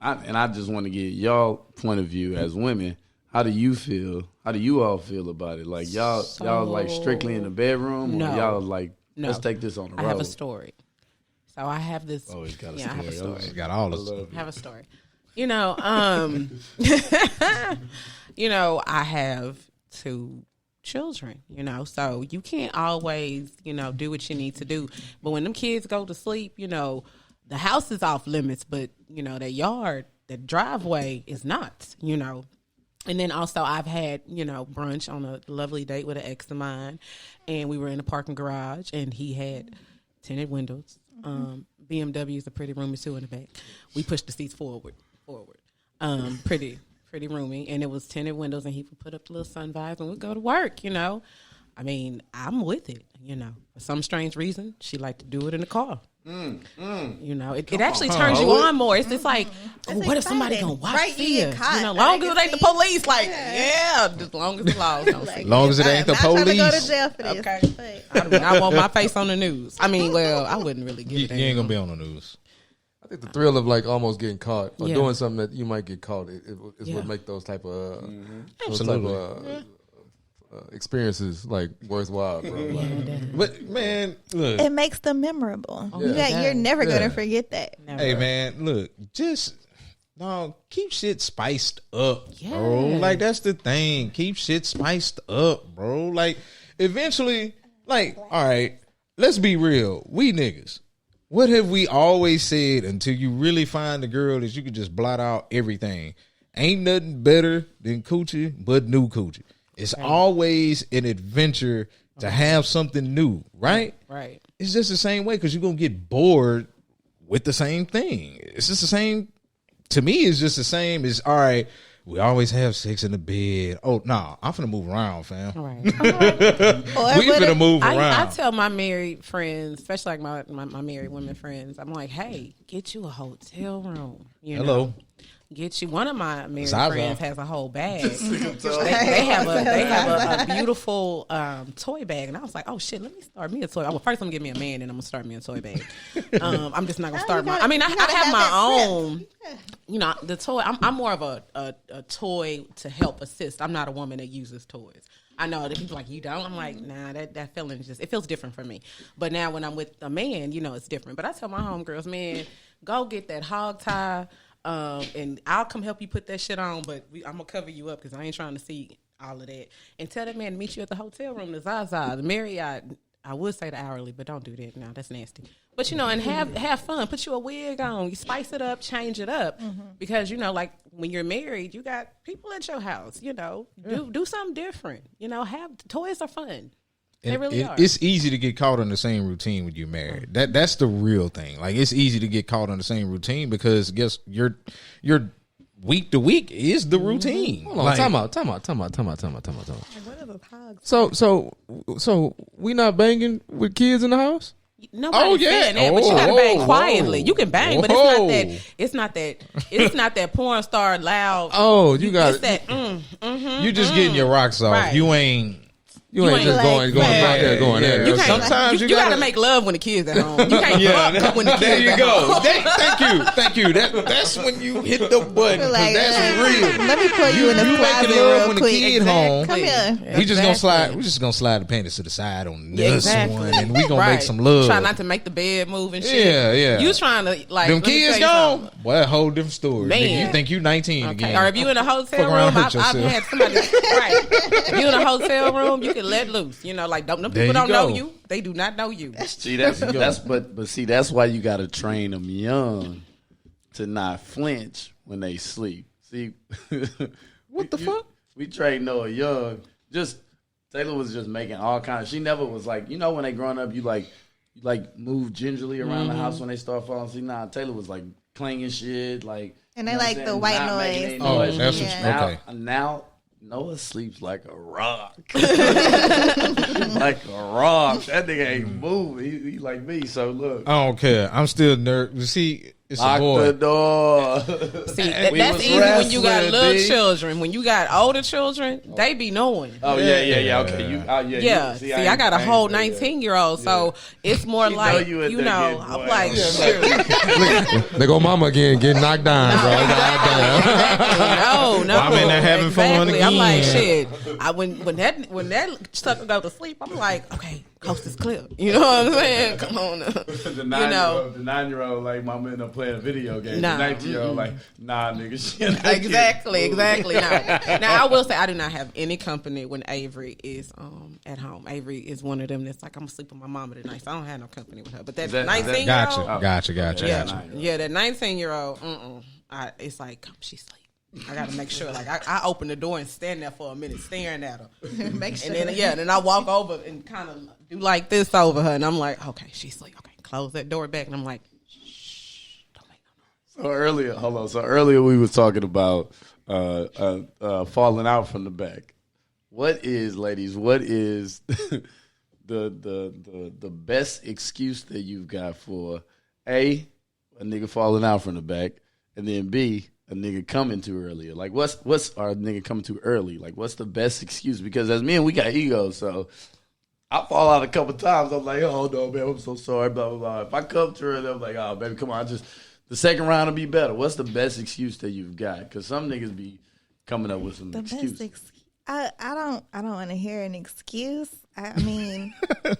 I just want to get y'all point of view as women. How do you feel? How do you all feel about it? Like y'all like strictly in the bedroom, or y'all like let's take this on the road? I have a story. So I have this. Oh, he's got a I have a story. story. Got all this. I have a story. I have 2 children, so you can't always, do what you need to do. But when them kids go to sleep, the house is off limits, but, that yard, the driveway is not, And then also I've had, brunch on a lovely date with an ex of mine, and we were in a parking garage, and he had tinted windows. BMW is a pretty roomy too in the back. We pushed the seats forward. Pretty roomy, and it was tinted windows, and he would put up the little sun visor, and we'd go to work. I mean, I'm with it. For some strange reason, she liked to do it in the car. It actually turns you on more. It's just like, what if somebody gonna watch this? Long as it ain't the police, just long as the laws don't say. Long as it ain't the police. I'm not trying to go to jail for this. Okay. I do not want my face on the news. I mean, I wouldn't really give You it. ain't gonna be on the news. I think the thrill of like almost getting caught or Yeah. doing something that you might get caught is what make those type of experiences like worthwhile, bro. Like, But man, look. It makes them memorable. Yeah. You're never Yeah. gonna forget that. Never. Hey man, look, just No, keep shit spiced up, Yeah. bro. Like, that's the thing. Keep shit spiced up, bro. Like, eventually, like, all right, let's be real. We niggas, what have we always said until you really find a girl that you can just blot out everything? Ain't nothing better than coochie but new coochie. It's always an adventure to have something new, right? Right. It's just the same way because you're going to get bored with the same thing. It's just the same. To me, it's just the same as, all right, we always have sex in the bed. Oh, nah, I'm finna move around, fam. Right. We finna move around. I tell my married friends, especially like my married women friends, I'm like, hey, get you a hotel room. You know? Hello. Get you one of my married Zaza. friends has a whole bag. they have a beautiful toy bag, and I was like, oh shit, let me start me a toy. Well, first I'm gonna give me a man, then I'm gonna start me a toy bag. I'm just not gonna start my. I mean, I have my own. You know, the toy. I'm more of a toy to help assist. I'm not a woman that uses toys. I know that people like, you don't. I'm like, nah, that feeling is just, it feels different for me. But now when I'm with a man, you know, it's different. But I tell my homegirls, man, go get that hog tie. And I'll come help you put that shit on, but I'm gonna cover you up because I ain't trying to see all of that. And tell that man to meet you at the hotel room, the Zaza, the Marriott. I would say the hourly, but don't do that. No, that's nasty. But you know, and have fun. Put you a wig on. You spice it up, change it up, because you know, like when you're married, you got people at your house. You know, do something different. You know, have toys are fun. They really are. It's easy to get caught in the same routine when you're married. That's the real thing. Like, it's easy to get caught in the same routine because guess your week to week is the routine. Hold on, like, time out. What is a hog? So we not banging with kids in the house? Nobody's saying that, but you gotta bang quietly. You can bang, but it's not that porn star loud. Oh, you got it's that. you just getting your rocks off. Right. You ain't just going out there going there. You can't, Sometimes you gotta make love when the kids at home. You can't fuck when the kids there you at go. home. Thank you. That's when you hit the button. 'Cause Like, that's real. Let me pull you in the You closet making love real when the quick. kid home. Come here. We just gonna slide. We just gonna slide the panties to the side on this one, and we gonna Right. make some love. Try not to make the bed move and shit. Yeah. You trying to like Them let me kids tell you gone. something. Well, a whole different story. Man. Nigga, you think you 19 Okay. again? Or if you in a hotel Fuck around, room, hurt I've yourself. had somebody. Right. If you in a hotel room, you can let loose. You know, like them There people you don't know go. you. They do not know you. See, but see, that's why you got to train them young to not flinch when they sleep. See, What the fuck? We trained Noah young. Just Taylor was just making all kinds. She never was like, you know, when they growing up, you move gingerly around the house when they start falling asleep. Nah, Taylor was like clanging shit, like, And they you know like what I'm the saying? white Not making noise. any Oh, noise. that's Yeah. what you, okay. Now Noah sleeps like a rock. Like a rock. That nigga ain't moving. He like me, so look. I don't care. I'm still nerd. You see, it's Lock a boy. the door. See, We that's was easy when you got wrestling, little B. children. When you got older children, they be knowing. Oh yeah. Okay, Yeah, see, I got a whole 19-year-old, so it's more She like, know you you in there know, getting I'm boy. like, Yeah, shoot. They go mama again, getting knocked down, bro. No. I'm in there having fun Exactly. I'm like, again. shit. When that sucker go to sleep, I'm like, okay, coast is clear. You know what I'm saying? Come on. The know. 9-year-old like my man playing a video game. Nah. The 19-year-old like, nah, nigga, shit. Exactly. Now I will say I do not have any company when Avery is at home. Avery is one of them that's like, I'm gonna sleep with my mama tonight, so I don't have no company with her. But that 19-year-old, Gotcha. yeah, that 19-year-old, it's like, she sleep. I gotta make sure. Like I open the door and stand there for a minute, staring at her. Make sure. And then I walk over and kind of do like this over her, and I'm like, okay, she's asleep. Okay, close that door back, and I'm like, shh, don't make no noise. So earlier we was talking about falling out from the back. What is, ladies? What is the best excuse that you've got for a nigga falling out from the back, and then B, a nigga coming too early? Like what's our nigga coming too early? Like what's the best excuse? Because as men, we got egos, so I fall out a couple times. I'm like, oh no, man, I'm so sorry, blah blah blah. If I come too early, I'm like, oh baby, come on, the second round will be better. What's the best excuse that you've got? Because some niggas be coming up with some excuses. I don't want to hear an excuse. I mean,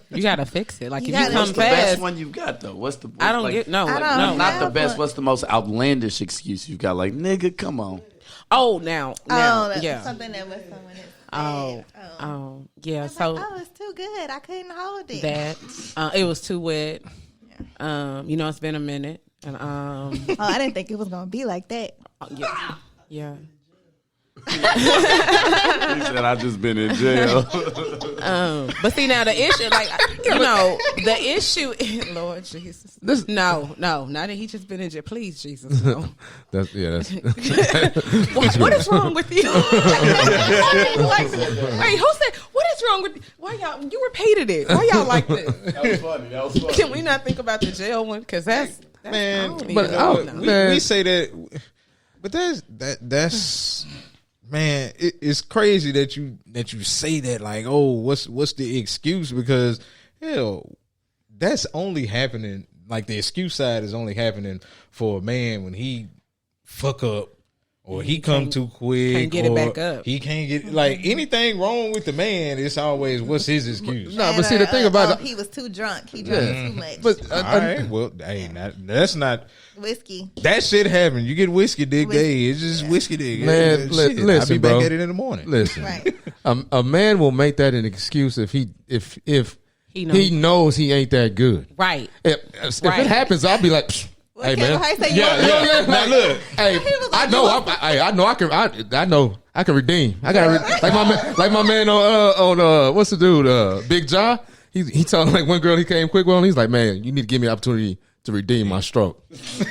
You gotta fix it. Like You if you gotta- come What's the best fast, one you've got though? What's the? I don't like, get no. I Like, don't no. Not the have best. one. What's the most outlandish excuse you got? Like, nigga, come on. Oh, now, that's yeah. something that was someone else. Oh, yeah. I was So like, it's too good. I couldn't hold it. that it was too wet. You know, it's been a minute, and I didn't think it was gonna be like that. yeah. He said, I just been in jail. But see now the issue, like the issue, Lord Jesus, no, not that he just been in jail. Please, Jesus, no. That's What is wrong with you? Like, wait, who said what is wrong with you? Why y'all? You repeated it. Why y'all like this? That was funny. Can we not think about the jail one? Because that's Man, I don't but even know. we say that, but that's man, it's crazy that you say that. Like, oh, what's the excuse? Because hell, that's only happening. Like the excuse side is only happening for a man when he fuck up. Or he come too quick. Can't get it back up. He can't get like anything wrong with the man. It's always what's his excuse. No, but see the thing about it, he was too drunk. He drank too much. but All right, well, hey, that's not Whiskey. that shit happen. You get whiskey dick day. It's just whiskey dick. Man, Shit, listen, I'll be back bro. at it in the morning. listen, Right. a man will make that an excuse if he knows he ain't that good. Right. If Right. it happens, I'll be like, Well, hey Kevin man, Hart said you yeah, want yeah, to- yeah. Now look, Hey, was I like, know, you I know, I can redeem. I got like my man on what's the dude, Big Jaw. He told like one girl he came quick with. He's like, man, you need to give me an opportunity to redeem my stroke.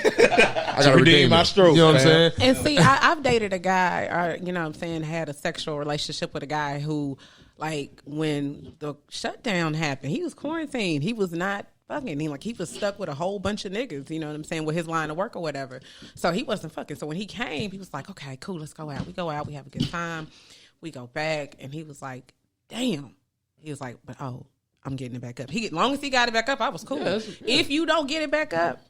I gotta redeem my it. stroke, You know what I'm man. saying? And see, I've dated a guy, or you know what I'm saying, had a sexual relationship with a guy who, like, when the shutdown happened, he was quarantined. He was not fucking. He was stuck with a whole bunch of niggas, you know what I'm saying, with his line of work or whatever. So he wasn't fucking. So when he came, he was like, okay, cool, let's go out. We go out, we have a good time. We go back. And he was like, damn. He was like, but I'm getting it back up. As long as he got it back up, I was cool. Yeah. If you don't get it back up,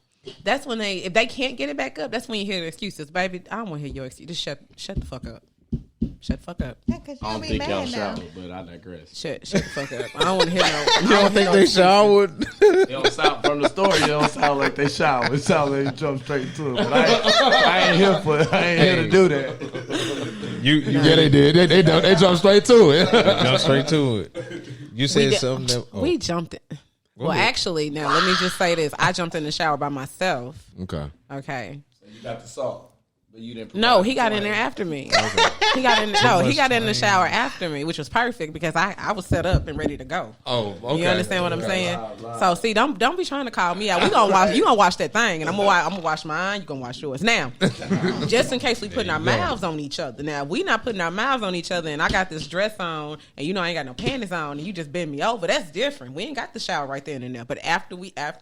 that's when if they can't get it back up, that's when you hear the excuses. Baby, I don't want to hear your excuse. Just shut the fuck up. Shut the fuck up. Yeah, 'cause I you'll don't be think y'all mad now. shower, but I digress. Shut the fuck up. I don't want to hear no. you don't think they showered? It don't sound from the story. It don't sound like they shower. It sounds like they jump straight to it. But I ain't here to do that. Yeah, they did. They jumped straight to it. Jump straight to it. You said something that We jumped it. Well, actually, now let me just say this. I jumped in the shower by myself. Okay. Okay. You got the salt, but you didn't. No, he got in there after me. He got in the shower after me, which was perfect because I was set up and ready to go. Oh, okay. You understand what I'm saying? So see, don't be trying to call me out. You gonna watch that thing, and I'm gonna watch mine. You gonna watch yours. Now, just in case we putting our mouths on each other. Now, we not putting our mouths on each other, and I got this dress on, and I ain't got no panties on, and you just bend me over. That's different. We ain't got the shower right there and there. But after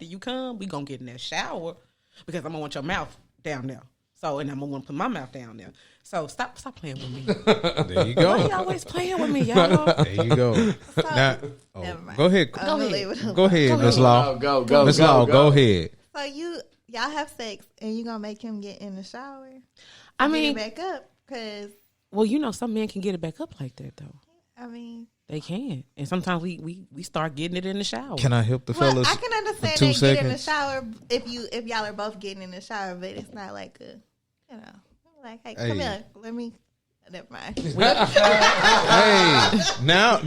you come, we gonna get in that shower because I'm gonna want your mouth down there. So, and I'm gonna want to put my mouth down there. So stop playing with me. there you go. Why you always playing with me, y'all? There you go. Now, Never mind. go ahead. I'm gonna leave it alone. Go ahead, Miss Law. Go. Miss Law, go ahead. So y'all have sex and you gonna make him get in the shower? I Get mean, it back up because well, some men can get it back up like that though. I mean, They can, and sometimes we start getting it in the shower. Can I help the well, fellas? I can understand for 2 they get in the seconds? shower if y'all are both getting in the shower, but it's not like like, hey, come Hey. here, let me. Never mind. Hey, now,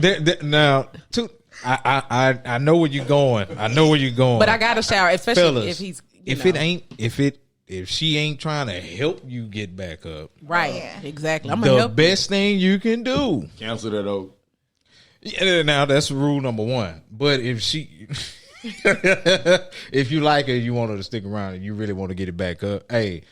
I know where you're going. But I got to shower, especially fellas, if he's if she ain't trying to help you get back up. right. Yeah. Exactly. I'm gonna The help. best thing you can do. Cancel that out. Yeah, now that's rule number 1. But if she, if you like her, you want her to stick around, and you really want to get it back up. Hey,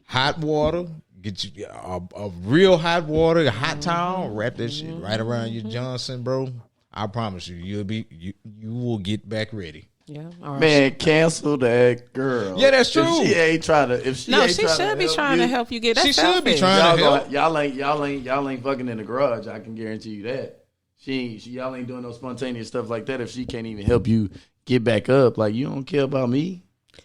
hot water. Get you a real hot water, a hot towel. Wrap that shit right around your Johnson, bro. I promise you, you will get back ready. Yeah. All right. Man, cancel that girl. Yeah, that's true. If she ain't trying to, She should be trying to help you get that. She should be selfish. trying to help. Y'all ain't fucking in the garage. I can guarantee you that. Y'all ain't doing no spontaneous stuff like that. If she can't even help you get back up, like you don't care about me.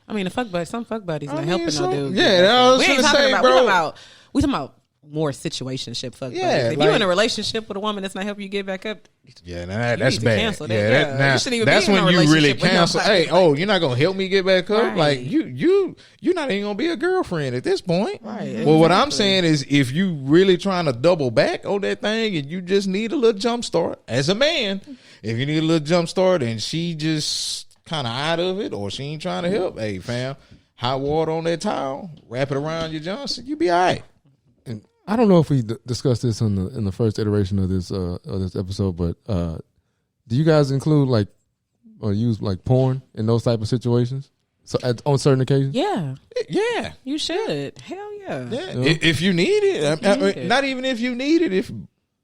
I mean, some fuck buddies not I mean, helping so- no dude. yeah, I was we ain't gonna talking say, about. bro. We talking about more situationship fuck Yeah, buddies. If like- you're in a relationship with a woman that's not helping you get back up, Yeah, nah, that's need to bad. cancel that. Yeah, Yeah, that, you shouldn't even that's be in when a you really relationship with cancel. nobody. Hey, oh, you're not gonna help me get back up? Right. Like you're not even gonna be a girlfriend at this point. Right, Well, what I'm exactly. saying is, if you really trying to double back on that thing, and you just need a little jump start as a man, if you need a little jump start, and she just kind of out of it, or she ain't trying to help, hey, fam, hot water on that towel, wrap it around your Johnson, you be all right. And I don't know if we discussed this in the first iteration of this episode, but do you guys include like or use like porn in those type of situations? So on certain occasions, yeah, Yeah. you should. Hell yeah. Yeah. If you need it, If you need it. not even if you need it, if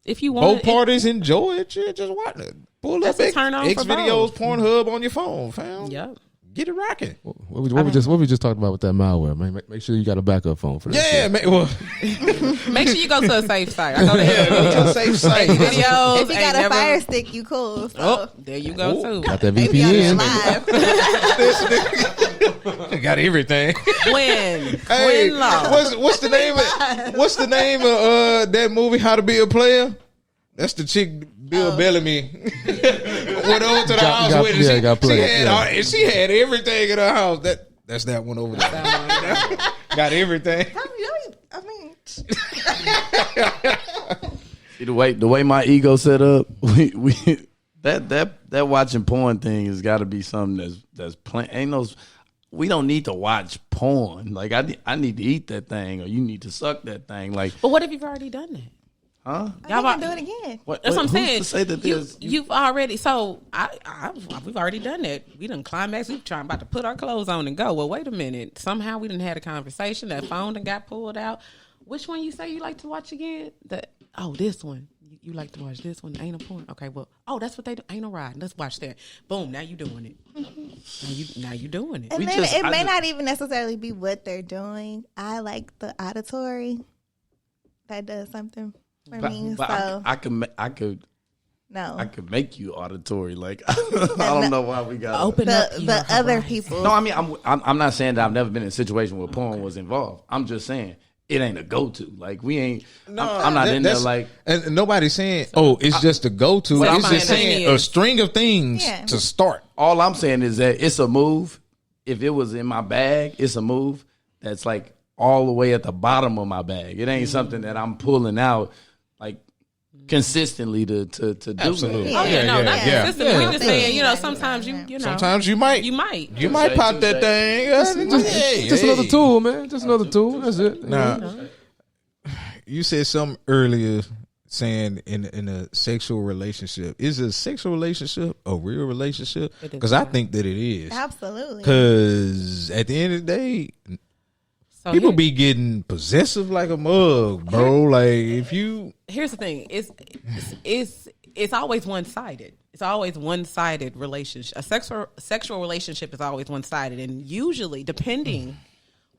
If you want both parties enjoy it, yeah, just watch it. Pull That's up a turn on X for videos, both. Pornhub on your phone, fam. Yep. Get it rocking. what we just talked about with that malware, man. Make sure you got a backup phone for that. Yeah, shit. man. Well, Make sure you go to a safe site. I go to yeah, go to a safe site. videos. If you got a Fire Stick, you cool. So Oh, there you go too. Got that they be on there VPN. live. Got everything. When Hey, Law. what's the name of that movie? How to Be a Player? That's the chick Bill Bellamy went over to the house with. yeah, got played, She had everything in her house. That's that one over there. Got everything. I mean, See the way my ego set up, we that watching porn thing has got to be something that's plain. Ain't no, we don't need to watch porn. Like I need to eat that thing, or you need to suck that thing. Like, But what if you've already done that? huh? y'all can do it again. That's what I'm who's saying. to say that You've already. So we've already done that. We done climax. We trying about to put our clothes on and go. Well, wait a minute. Somehow we done had a conversation. That phone done got pulled out. Which one you say you like to watch again? This one. You like to watch this one? Ain't no porn. Okay, well, that's what they do. Ain't no riding. Let's watch that. Boom. Now you doing it. Now you doing it. And We then just- it I may just- not even necessarily be what they're doing. I like the auditory. That does something for me. But So I could no, make you auditory. Like I don't know why we got Open up the your other horizon. people. No, I mean I'm not saying that I've never been in a situation where porn was involved. I'm just saying it ain't a go-to. Like we ain't. I'm not in there like. And nobody's saying, it's just a go-to. What It's I'm just saying saying a is- string of things Yeah. to start. All I'm saying is that it's a move. If it was in my bag, it's a move that's like all the way at the bottom of my bag. It ain't something that I'm pulling out like consistently to do. Absolutely. That. Oh yeah, no, yeah, not yeah. consistent. Yeah. We just saying, sometimes you know, Sometimes you might. you might. You might pop that thing. Just another tool, man. Just another tool. That's it. Now, you said something earlier saying in a sexual relationship. Is a sexual relationship a real relationship? It is Because I not. think that it is. Absolutely. Because at the end of the day, So people here- be getting possessive like a mug, bro. Like if you, Here's the thing: it's always one sided. It's always one sided relationship. A sexual relationship is always one sided, and usually, depending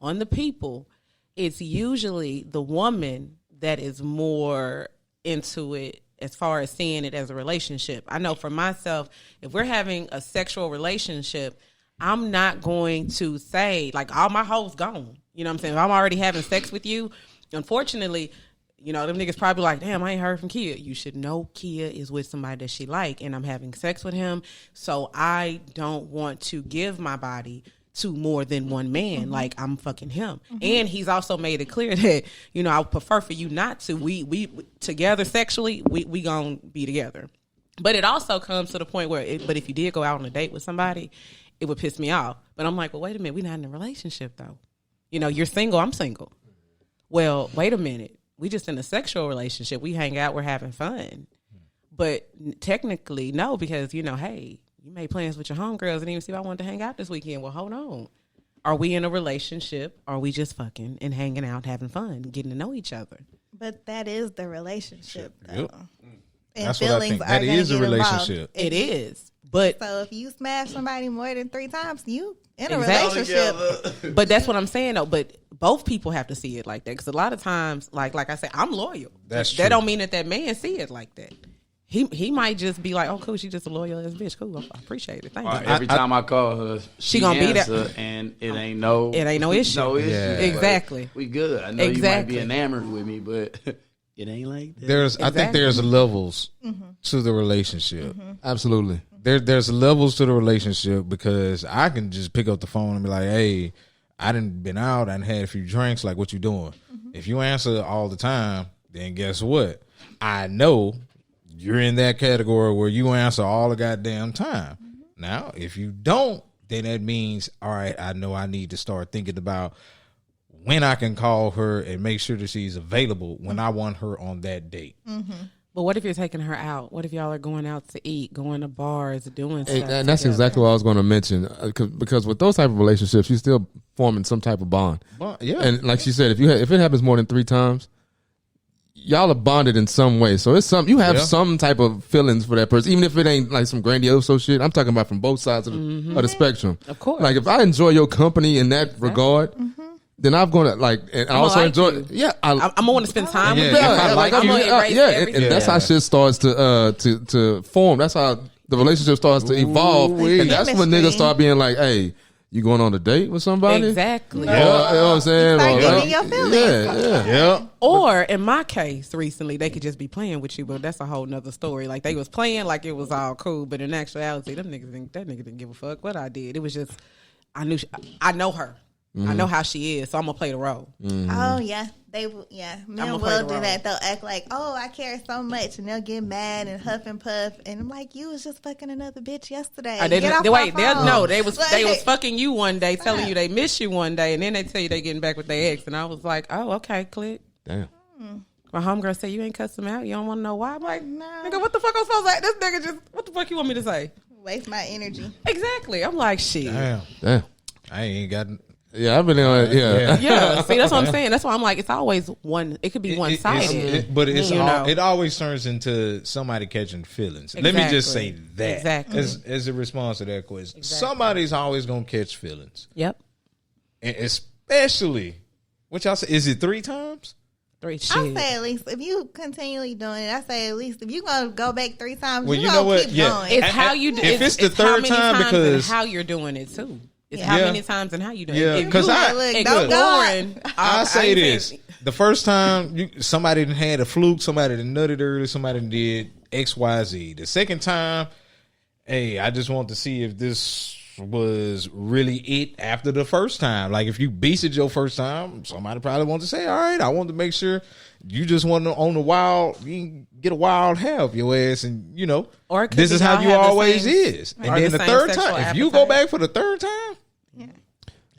on the people, it's usually the woman that is more into it as far as seeing it as a relationship. I know for myself, if we're having a sexual relationship, I'm not going to say like all my hoes gone. You know what I'm saying? If I'm already having sex with you, unfortunately, them niggas probably like, damn, I ain't heard from Kia. You should know Kia is with somebody that she like, and I'm having sex with him. So I don't want to give my body to more than one man. Like I'm fucking him. And he's also made it clear that, I would prefer for you not to. We together sexually, we gonna be together. But it also comes to the point where, but if you did go out on a date with somebody, it would piss me off. But I'm like, well, wait a minute, we're not in a relationship though. You're single, I'm single. Well, wait a minute. We just in a sexual relationship. We hang out, we're having fun. But technically, no, because, hey, you made plans with your homegirls and even see if I wanted to hang out this weekend. Well, hold on. Are we in a relationship? Or are we just fucking and hanging out, having fun, getting to know each other? But that is the relationship, though. Yep. And that's what I feelings think. are That gonna is a get involved. relationship. It is. But So if you smash somebody more than 3 times, you in a Exactly. relationship. But that's what I'm saying though. But both people have to see it like that, because a lot of times, like I said, I'm loyal. That's That true. don't mean that man see it like that. he might just be like, oh, cool, she just a loyal ass bitch. Cool, I appreciate it. Thank you. Every time I call her, she gonna be answer, that, and it ain't no issue. No issue. Yeah. Exactly. We good. I know you might be enamored with me, but it ain't like that. I think there's levels to the relationship. Absolutely. There's levels to the relationship because I can just pick up the phone and be like, hey, I done been out and had a few drinks. Like, what you doing? If you answer all the time, then guess what? I know you're in that category where you answer all the goddamn time. Now, if you don't, then that means, all right, I know I need to start thinking about when I can call her and make sure that she's available when I want her on that date. But what if you're taking her out? What if y'all are going out to eat, going to bars, doing stuff? And that's exactly what I was going to mention. Because with those type of relationships, you're still forming some type of bond. Yeah. And like she said, if it happens more than 3 times, y'all are bonded in some way. So it's you have some type of feelings for that person, even if it ain't like some grandiose shit. I'm talking about from both sides of the spectrum. Of course. Like if I enjoy your company in that regard, then I'm going to like, and I also enjoy. You. Yeah, I'm gonna want to spend time with you. if I like I'm you, gonna erase everything. and that's how shit starts to form. That's how the relationship starts to evolve, and that's when Chemistry. niggas start being like, "Hey, you going on a date with somebody?" Exactly. You know what I'm saying? Start Or, getting your feelings. Yeah. Or in my case, recently they could just be playing with you, but that's a whole nother story. Like they was playing like it was all cool, but in actuality, that nigga didn't give a fuck what I did. It was just I know her. I know how she is, so I'm gonna play the role. Oh yeah, men I'ma will play the do role. that. They'll act like, oh, I care so much, and they'll get mad and huff and puff. And I'm like, you was just fucking another bitch yesterday. Get off my phone. They was Like, fucking you one day, telling you they miss you one day, and then they tell you they getting back with their ex, and I was like, oh, okay, click. Damn. My homegirl said you ain't cuss him out. You don't want to know why. I'm like, No. nigga, what the fuck I'm supposed to say? This nigga just, what the fuck you want me to say? waste my energy. Exactly. I'm like, shit. Damn. I ain't got. Yeah, I've been on it. Yeah. Yeah, see, that's what I'm saying. That's why I'm like, it's always one. It could be one sided, but it's you know. it always turns into somebody catching feelings. Let me just say that Exactly. as a response to that question. Somebody's always gonna catch feelings, Yep. and especially what y'all say. Is it 3 times? 3 shit. I say at least if you continually doing it, I say at least if you gonna go back 3 times, Well, you you gonna know what? keep Yeah. going. It's how you do. If it's the how third many time, times because- and how you're doing it too. It's Yeah. how Yeah. many times and how you do it. Yeah, If 'cause you I- look, ignoring, don't go. I say ain't this: saying- the first time somebody done had a fluke, somebody done nutted early, somebody done did X, Y, Z. The second time, hey, I just want to see if this was really it after the first time. Like if you beasted your first time, somebody probably want to say, all right, I want to make sure you just want to own the wild, you can get a wild hair up your ass, and you know, Or it could this be is how y'all you have the always same- is. or And then the the same third sexual time, if you go appetite. back for the third time, Yeah.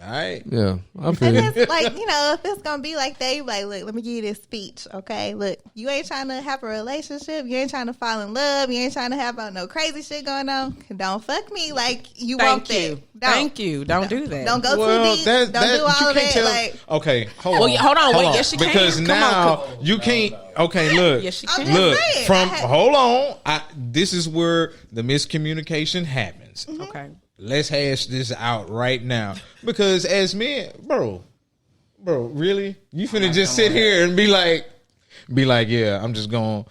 all right. Yeah. I feel And you. it's like, you know, if it's gonna be like that, you like, look, let me give you this speech, okay? Look, you ain't trying to have a relationship, you ain't trying to fall in love, you ain't trying to have no crazy shit going on. Don't fuck me like you want Thank that. you. Don't. Thank you. Don't do that. Don't go too deep. Don't do all you of can't that. tell- Like, okay, hold Well, on. yeah, hold on, wait, yes, she can. Because Come now on, you can't. Okay, look, Yes, she I'm can. just look. saying, From I had- hold on, this is where the miscommunication happens. Okay. Let's hash this out right now, because as men, bro, really, you finna just sit here and be like, yeah, I'm just gonna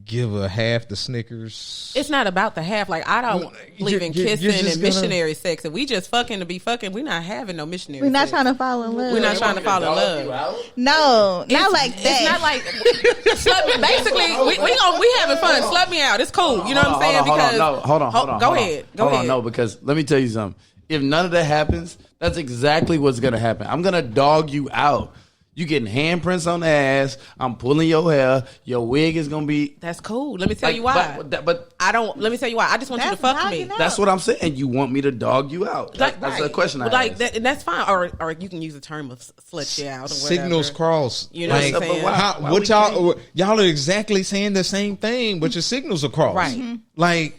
give her half the Snickers. It's not about the half. Like, I don't believe in you're kissing just and gonna- missionary sex. If we just fucking to be fucking, we're not having no missionary we're not sex. trying to fall in love. We're not trying to fall in love. No, not like that. It's not like slut me. Basically, we having fun. Slut me out. It's cool. You know what I'm saying? Hold on. Go ahead. Hold on, no, because let me tell you something. If none of that happens, that's exactly what's gonna happen. I'm gonna dog you out. You getting handprints on the ass. I'm pulling your hair. Your wig is gonna be. That's cool. Let me tell like, you why. But I don't. Let me tell you why. I just want you to That's fuck how me. you know. that's what I'm saying. You want me to dog you out? That's right. the question I like asked. that, and that's fine. Or you can use the term of slut you out. Or whatever. Signals cross. You know what I'm saying? Why What we y'all are exactly saying the same thing, but your signals are crossed. Right. Mhm. Like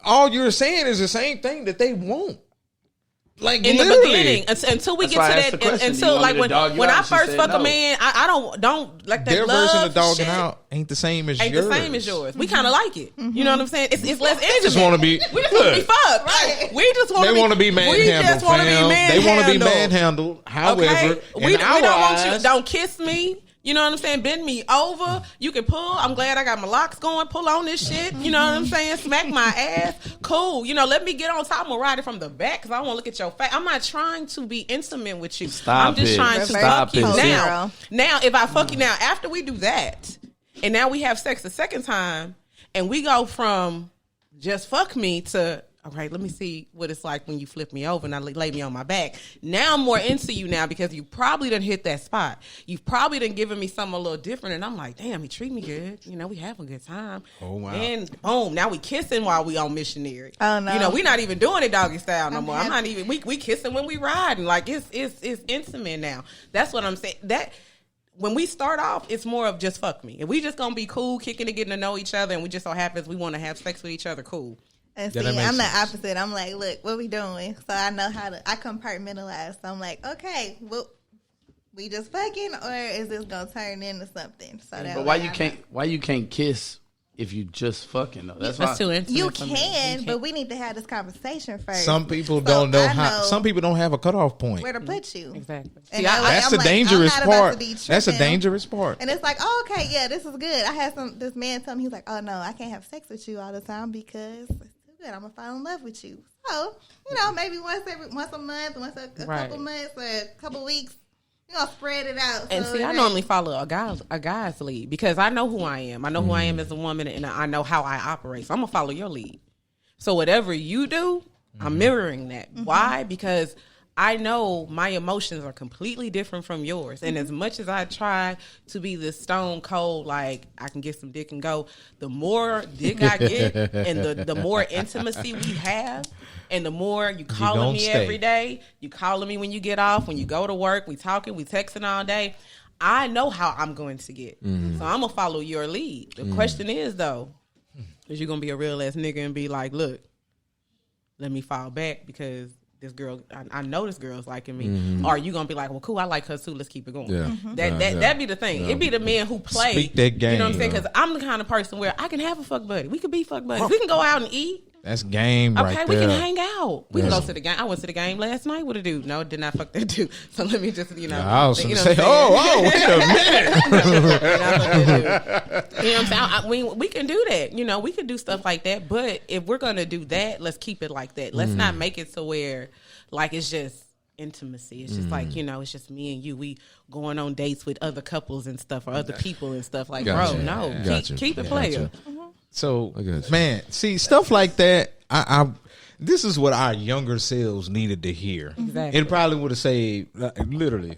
all you're saying is the same thing that they want. Like In the literally. beginning, until we That's get why I to asked the that, question. Do you until want like me to dog you when out? I She first said fuck a no. man, I don't like that. Their love version of dogging shit out ain't the same as ain't yours. the same as yours. We kind of like it. You know what I'm saying? It's less intimate. They just want to be. We just want to be Look, fucked. Right. We just want to they be. want to be manhandled. We just want to be fam. manhandled. They want to be manhandled. However, Okay? in We don't our want you. eyes, Don't kiss me. You know what I'm saying? Bend me over. You can pull. I'm glad I got my locks going. Pull on this shit. You know what I'm saying? Smack my ass. Cool. You know, let me get on top. I'm going to ride it from the back because I want to look at your face. I'm not trying to be intimate with you. I'm just trying to fuck you. Now, if I fuck you now, after we do that, and now we have sex the second time, and we go from just fuck me to, all right, let me see what it's like when you flip me over and I lay me on my back. Now I'm more into you now because you probably done hit that spot. You've probably done given me something a little different, and I'm like, damn, he treat me good. You know, we have a good time. Oh, wow. And boom, now we kissing while we on missionary. Oh, no. You know, we not even doing it doggy style no more. I'm not even, we kissing when we riding. Like, it's intimate now. That's what I'm saying. That... When we start off, it's more of just fuck me. If we just gonna be cool, kicking and getting to know each other, and we just so happens we want to have sex with each other, cool. And see, I'm the opposite. I'm like, look, what we doing? So I know I compartmentalize. So I'm like, okay, well, we just fucking, or is this gonna turn into something? So that but why you can't kiss if you just fucking though? That's too intimate. You can, but we need to have this conversation first. Some people don't know how. Some people don't have a cutoff point. Where to put you? Exactly. See, that's the dangerous part. That's a dangerous part. And it's like, oh, okay, yeah, this is good. I had this man tell me, he's like, oh no, I can't have sex with you all the time because it's too good. I'm gonna fall in love with you. So maybe once a month, once a couple months, or a couple weeks. You gonna spread it out. And see, I normally follow a guy's lead because I know who I am. I know who I am as a woman, and I know how I operate. So I'm gonna follow your lead. So whatever you do, I'm mirroring that. Why? Because I know my emotions are completely different from yours. And as much as I try to be this stone cold, like I can get some dick and go, the more dick I get and the more intimacy we have, and the more you calling me every day, you calling me when you get off, when you go to work, we talking, we texting all day, I know how I'm going to get. So I'm going to follow your lead. The question is, though, is you going to be a real ass nigga and be like, look, let me fall back because this girl, I know this girl's liking me. Or are you gonna be like, well, cool, I like her too. Let's keep it going. Yeah. That'd be the thing. It'd be the men who play. Speak that game. You know what I'm saying? Because I'm the kind of person where I can have a fuck buddy. We could be fuck buddies. We can go out and eat. That's game right there. Okay, we can hang out. We can go to the game. I went to the game last night with a dude. No, did not fuck that dude. So let me just, I was going to say, wait a minute. You know what I'm saying? We can do that. You know, we can do stuff like that. But if we're going to do that, let's keep it like that. Let's not make it to where, like, it's just intimacy. It's just like, it's just me and you. We going on dates with other couples and stuff, or other people and stuff. Like, bro, no. Keep it player. So, man, see, stuff like that, I this is what our younger selves needed to hear. Exactly. It probably would have saved, literally,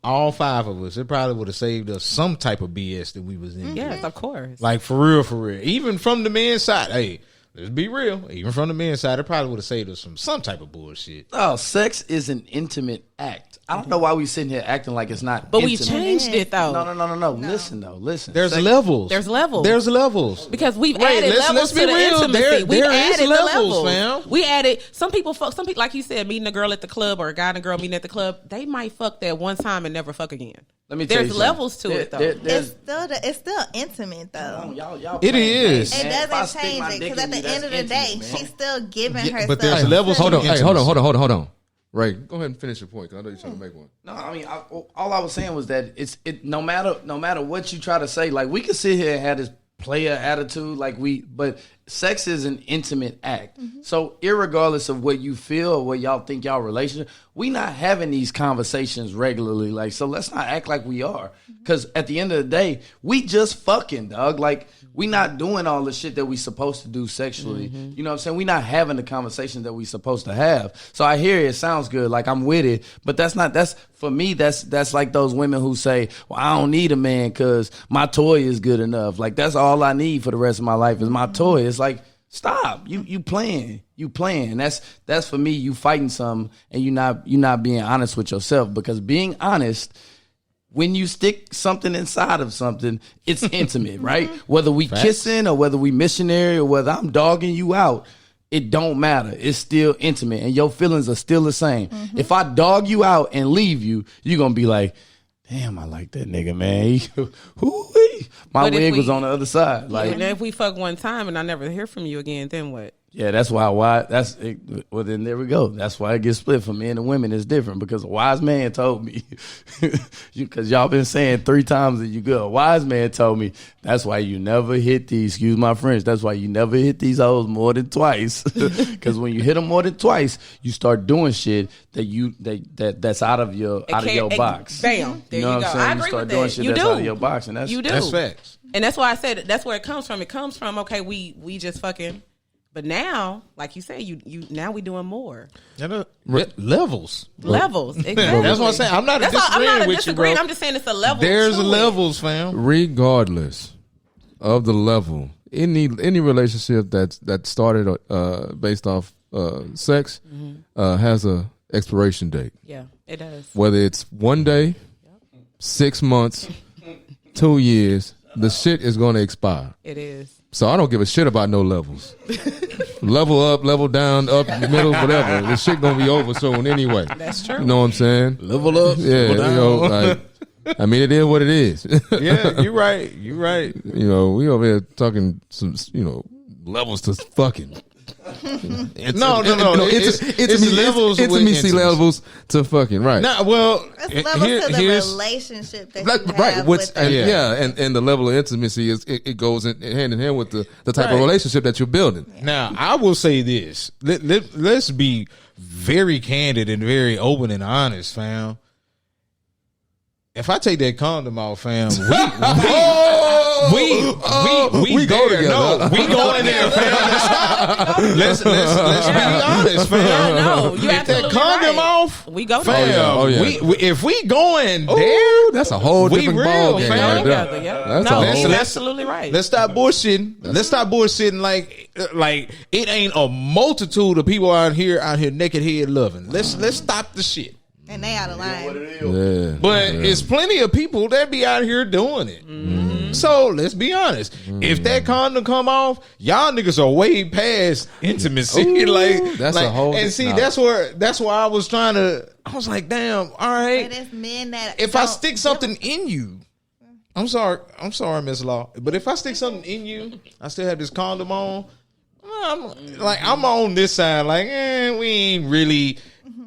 all five of us. It probably would have saved us some type of BS that we was in. Yes, of course. Like, for real. Even from the men's side, hey, let's be real. Even from the men's side, it probably would have saved us from some type of bullshit. Oh, sex is an intimate act. I don't know why we sitting here acting like it's not but intimate. We changed it, though. No. Listen. There's levels. There's levels. Because we've added levels to the intimacy. We've added the levels, fam. We added, some people, like you said, meeting a girl at the club or a guy and a girl meeting at the club, they might fuck that one time and never fuck again. Let me tell you, there's levels to it, though. It's still intimate, though. Y'all it is. It doesn't change it because at the end of the day, she's still giving herself. But there's levels. Hold on. Ray, go ahead and finish your point, because I know you're trying to make one. No, I mean, all I was saying was that it. No matter what you try to say, like, we could sit here and have this player attitude, but sex is an intimate act. So irregardless of what you feel or what y'all think y'all relationship, we not having these conversations regularly. Like, so let's not act like we are, because at the end of the day, we just fucking, dog. Like, we not doing all the shit that we supposed to do sexually. You know what I'm saying? We not having the conversation that we supposed to have. So I hear it sounds good, like I'm with it, but that's for me, that's like those women who say, well, I don't need a man because my toy is good enough. Like, that's all I need for the rest of my life is my toy. It's like, stop. You playing. That's for me, you fighting something and you not being honest with yourself, because being honest, when you stick something inside of something, it's intimate, right? Whether we kissing or whether we missionary or whether I'm dogging you out, it don't matter. It's still intimate and your feelings are still the same. If I dog you out and leave you, you're going to be like, damn, I like that nigga, man. My wig was on the other side. Like, and if we fuck one time and I never hear from you again, then what? Yeah, that's why that's it, well. Then there we go. That's why it gets split for men and women. It's different because a wise man told me, because y'all been saying 3 times that you good. A wise man told me that's why you never hit these. Excuse my French. That's why you never hit these hoes more than twice. Because when you hit them more than twice, you start doing shit that's out of your box. Bam. There You know you what go. I'm saying? I You agree start with doing that. shit You that's do. out of your box, and You do. That's facts. And that's why I said that's where it comes from. It comes from, okay, we just fucking. But now, like you say, you now we doing more Levels. levels. Exactly. That's what I'm saying. I'm not disagreeing with you, bro. I'm just saying it's a level. There's to it. levels, fam. Regardless of the level, any relationship that started based off sex has a expiration date. Yeah, it does. Whether it's 1 day, 6 months, 2 years, the shit is going to expire. It is. So I don't give a shit about no levels. Level up, level down, up, middle, whatever. The shit gonna be over soon anyway. That's true. You know what I'm saying? Level up. Yeah, level down. I mean, it is what it is. Yeah, you're right. You're right. You know, we over here talking some, levels to fucking. No. It's levels with intimacy intimacy. levels to fucking right. Nah, well, It's levels to the relationship that you have Right, with them. and the level of intimacy it goes hand in hand with the type of relationship that you're building. Now, I will say this. Let's be very candid and very open and honest, fam. If I take that condom out, fam, we go there. together. No, we going there, fam. Let's be honest, fam. No, you If that absolutely condom right. off, We go fam, there. Oh, yeah. if we going there, Ooh, that's a whole we different real, ball game fam. right there. Together, yeah. That's No, a he's whole. absolutely right. let's stop bullshitting. Let's stop bullshitting like it ain't a multitude of people out here naked head loving. Let's stop the shit. And they out of line. Yeah, But it's plenty of people that be out here doing it. Mm-hmm. So let's be honest. If that condom come off, y'all niggas are way past intimacy. Ooh, that's a whole. And see, nah. that's why I was trying to. I was like, damn. All right. But it's men that If I don't stick something in you, I'm sorry, Miss Law. But if I stick something in you, I still have this condom on. I'm on this side. Like, we ain't really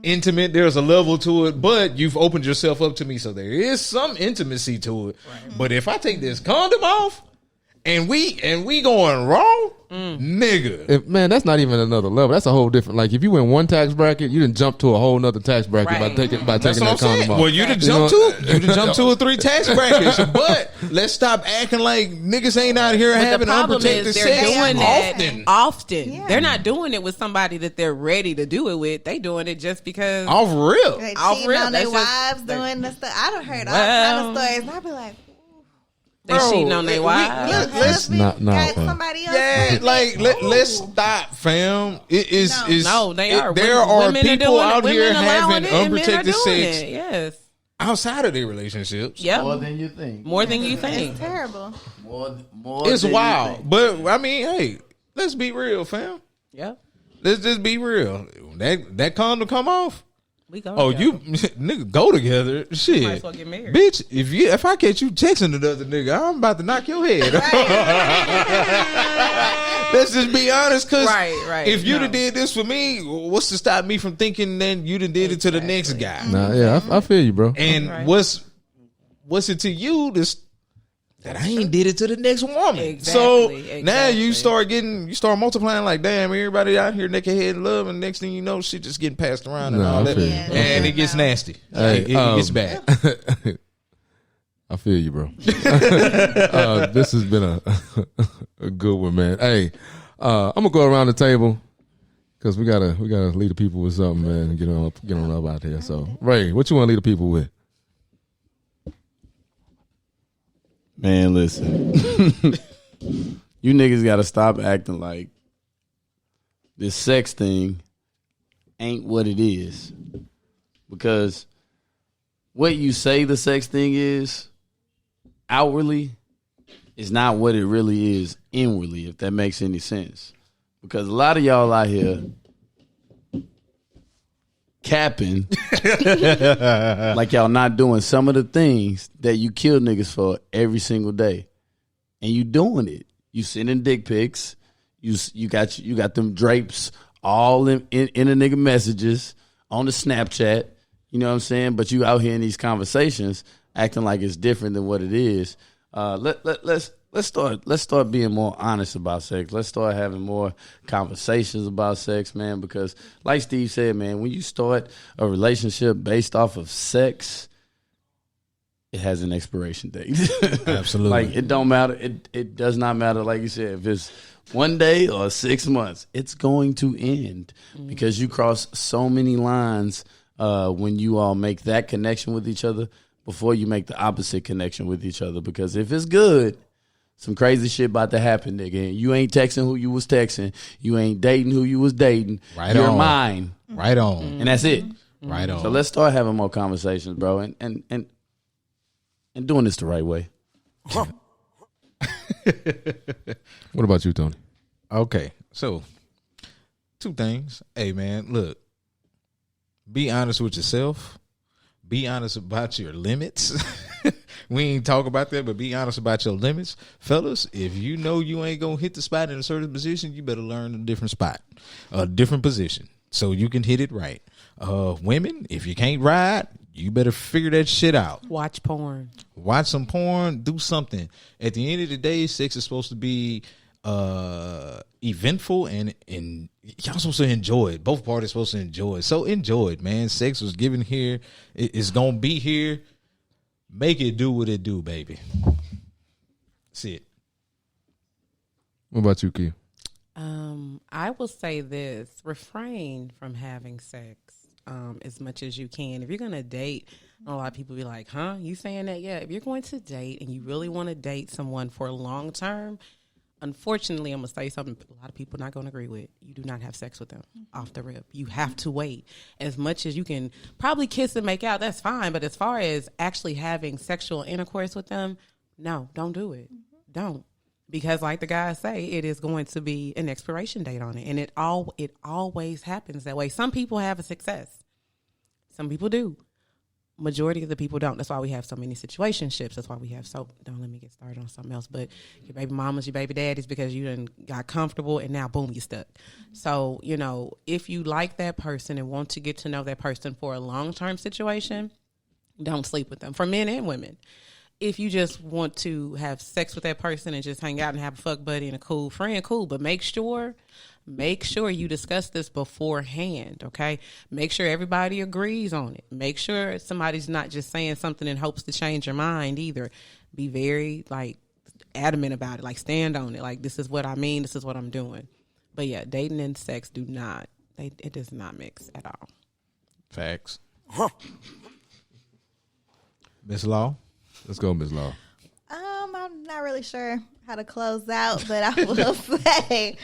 intimate. There's a level to it, but you've opened yourself up to me, so there is some intimacy to it. Right. But if I take this condom off and we going wrong, nigga, Man, that's not even another level. That's a whole different. Like if you win one tax bracket, you didn't jump to a whole nother tax bracket Right. by taking that's that what I'm condom saying. off. Well, you done jump two or three tax brackets, but let's stop acting like niggas ain't out here But the having problem unprotected is they're sex doing that often. often. Yeah. They're not doing it with somebody that they're ready to do it with. They doing it just because. Off real. They Off cheating real, on their that's just- wives doing the stuff. I done heard all Well, kind of stories. And I be like, They cheating on their wives. your husband Nah, got fam. somebody else. Yeah, pregnant. let's stop, fam. It is No. is No, they are. There are Women people doing out it. here Women allowing having it, and men are unprotected doing sex it. Yes. outside of their relationships. Yep. More than you think. More than you think. It's terrible. More It's than you wild, think. but I mean, hey, let's be real, fam. Yep. Let's just be real. That condom come off. We go. Oh, together. you nigga go together. Shit, Might as well get married. bitch. If I catch you texting another nigga, I'm about to knock your head. Let's just be honest, cause Right. if you No. done did this for me, what's to stop me from thinking then you done did it to the next guy? Nah, yeah, I feel you, bro. And Right. what's it to you that I ain't did it to the next woman? Exactly, So now you exactly. start multiplying like, damn, everybody out here naked head in love, and next thing you know, shit just getting passed around and Nah, all I that, feel you. and it gets nasty. Hey, it gets bad. I feel you, bro. This has been a good one, man. Hey, I'm gonna go around the table because we gotta lead the people with something, man, and get on up out here. So, Ray, what you want to lead the people with? Man, listen. You niggas gotta stop acting like this sex thing ain't what it is. Because what you say the sex thing is outwardly is not what it really is inwardly, if that makes any sense. Because a lot of y'all out here capping like y'all not doing some of the things that you kill niggas for every single day. And you doing it. You sending dick pics. You got them drapes all in a nigga messages on the Snapchat. You know what I'm saying? But you out here in these conversations acting like it's different than what it is. Let's start being more honest about sex. Let's start having more conversations about sex, man. Because like Steve said, man, when you start a relationship based off of sex, it has an expiration date. Absolutely. Like it don't matter. It does not matter. Like you said, if it's 1 day or 6 months, it's going to end because you cross so many lines when you all make that connection with each other before you make the opposite connection with each other. Because if it's good, some crazy shit about to happen, nigga. You ain't texting who you was texting. You ain't dating who you was dating. Right You're on. mine. Right on. And that's it. Right on. So let's start having more conversations, bro, and doing this the right way. What about you, Tony? Okay, so 2 things. Hey, man, look, be honest with yourself. Be honest about your limits. We ain't talk about that, but be honest about your limits. Fellas, if you know you ain't going to hit the spot in a certain position, you better learn a different spot, a different position, so you can hit it right. Women, if you can't ride, you better figure that shit out. Watch porn. Watch some porn, do something. At the end of the day, sex is supposed to be eventful and y'all supposed to enjoy it. Both parties supposed to enjoy it. So enjoy it, man. Sex was given here. It's gonna be here. Make it do what it do, baby. That's it. What about you, Kia? I will say this: refrain from having sex as much as you can. If you're gonna date, a lot of people be like, "Huh? You saying that?" Yeah. If you're going to date and you really want to date someone for a long term, unfortunately, I'm gonna say something a lot of people are not gonna agree with. You do not have sex with them off the rip. You have to wait. As much as you can probably kiss and make out, that's fine. But as far as actually having sexual intercourse with them, no, don't do it. Don't. Because like the guys say, it is going to be an expiration date on it. And it always happens that way. Some people have a success. Some people do. Majority of the people don't. That's why we have so many situationships. That's why we have don't let me get started on something else, but your baby mamas, your baby daddies, because you done got comfortable and now boom, you're stuck. So, if you like that person and want to get to know that person for a long-term situation, don't sleep with them, for men and women. If you just want to have sex with that person and just hang out and have a fuck buddy and a cool friend, cool. But make sure you discuss this beforehand, okay? Make sure everybody agrees on it. Make sure somebody's not just saying something in hopes to change your mind either. Be very, adamant about it. Stand on it. This is what I mean. This is what I'm doing. But, yeah, dating and sex it does not mix at all. Facts. Miss Law? Let's go, Ms. Law. I'm not really sure how to close out, but I will say,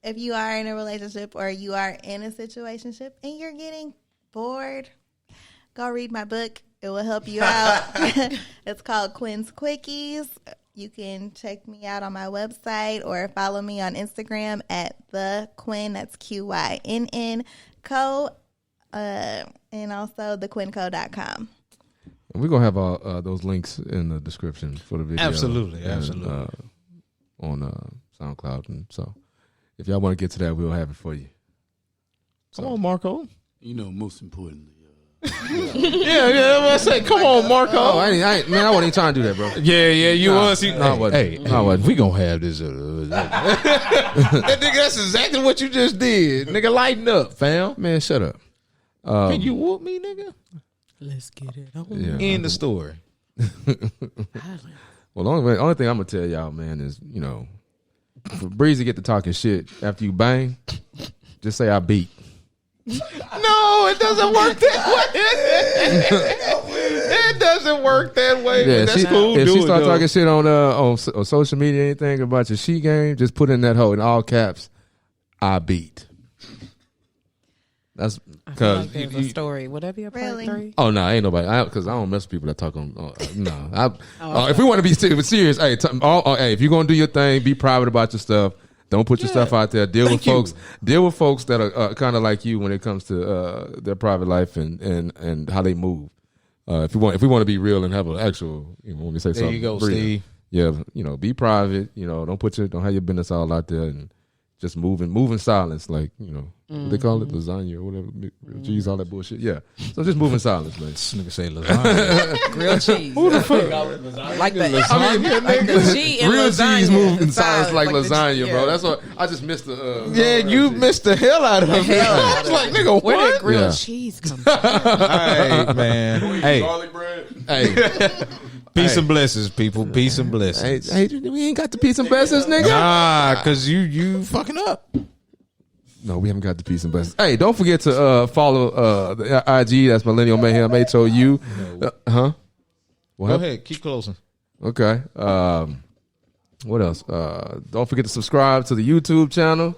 if you are in a relationship or you are in a situationship and you're getting bored, go read my book. It will help you out. It's called Quinn's Quickies. You can check me out on my website or follow me on Instagram at the Quinn. That's QYNN Co. And also thequinnco.com. We're going to have all those links in the description for the video. Absolutely. On SoundCloud. And so if y'all want to get to that, we'll have it for you. Come on, Marco. Most importantly. Yeah, I say, come on, Marco. Oh, I wasn't even trying to do that, bro. Yeah, you was. I wasn't. I wasn't. We gonna have this. That nigga, that's exactly what you just did. Nigga, lighten up, fam. Man, shut up. Can you whoop me, nigga? Let's get it on. Yeah, End the story. Well, the only thing I'm going to tell y'all, man, is, for Breezy get to talking shit after you bang, just say I beat. No, it doesn't work that way. It doesn't work that way. Yeah, That's cool. If Do she it, start though. talking shit on social media, anything about your she game, just put in that hoe in all caps, I beat. That's I feel because like there's a story. Would that be a part Really? 3? Oh no, ain't nobody. Because I don't mess with people that talk on. No, if we want to be serious, hey, if you're gonna do your thing, be private about your stuff. Don't put your stuff out there. Deal with folks that are kind of like you when it comes to their private life and how they move. If we want to be real and have an actual, when we say There something, you go, real. Steve. yeah, be private. Don't have your business all out there, and just move in silence, like what they call it, lasagna or whatever, cheese, all that bullshit. Yeah, so just move in silence, man. This nigga say lasagna. Grilled cheese. Who the fuck? Like the Like the G in real lasagna cheese move in is silence like the lasagna, G, bro. yeah. That's what I just missed the. Yeah, you missed the hell out of it. I was like, nigga, Where what? did grilled Yeah. cheese come from? All right, man. Hey, Garlic bread. Hey, peace and blessings, people. Peace and blessings. hey, we ain't got the peace and blessings, nigga. Nah, cause you fucking up. No, we haven't got the peace and blessings. Hey, don't forget to follow the IG. That's Millennial Mayhem HOU. Huh? What? Go ahead, keep closing. Okay. What else? Don't forget to subscribe to the YouTube channel.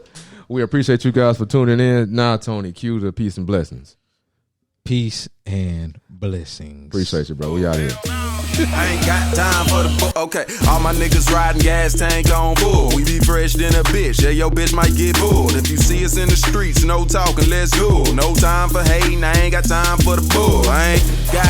We appreciate you guys for tuning in. Now, Tony, cue the peace and blessings. Peace and blessings. Appreciate you, bro. We out here. I ain't got time for the bull. Okay, all my niggas riding gas tank on bull. We be fresh than a bitch. Yeah, your bitch might get bulled. If you see us in the streets, no talking, let's go. No time for hating. I ain't got time for the bull. I ain't got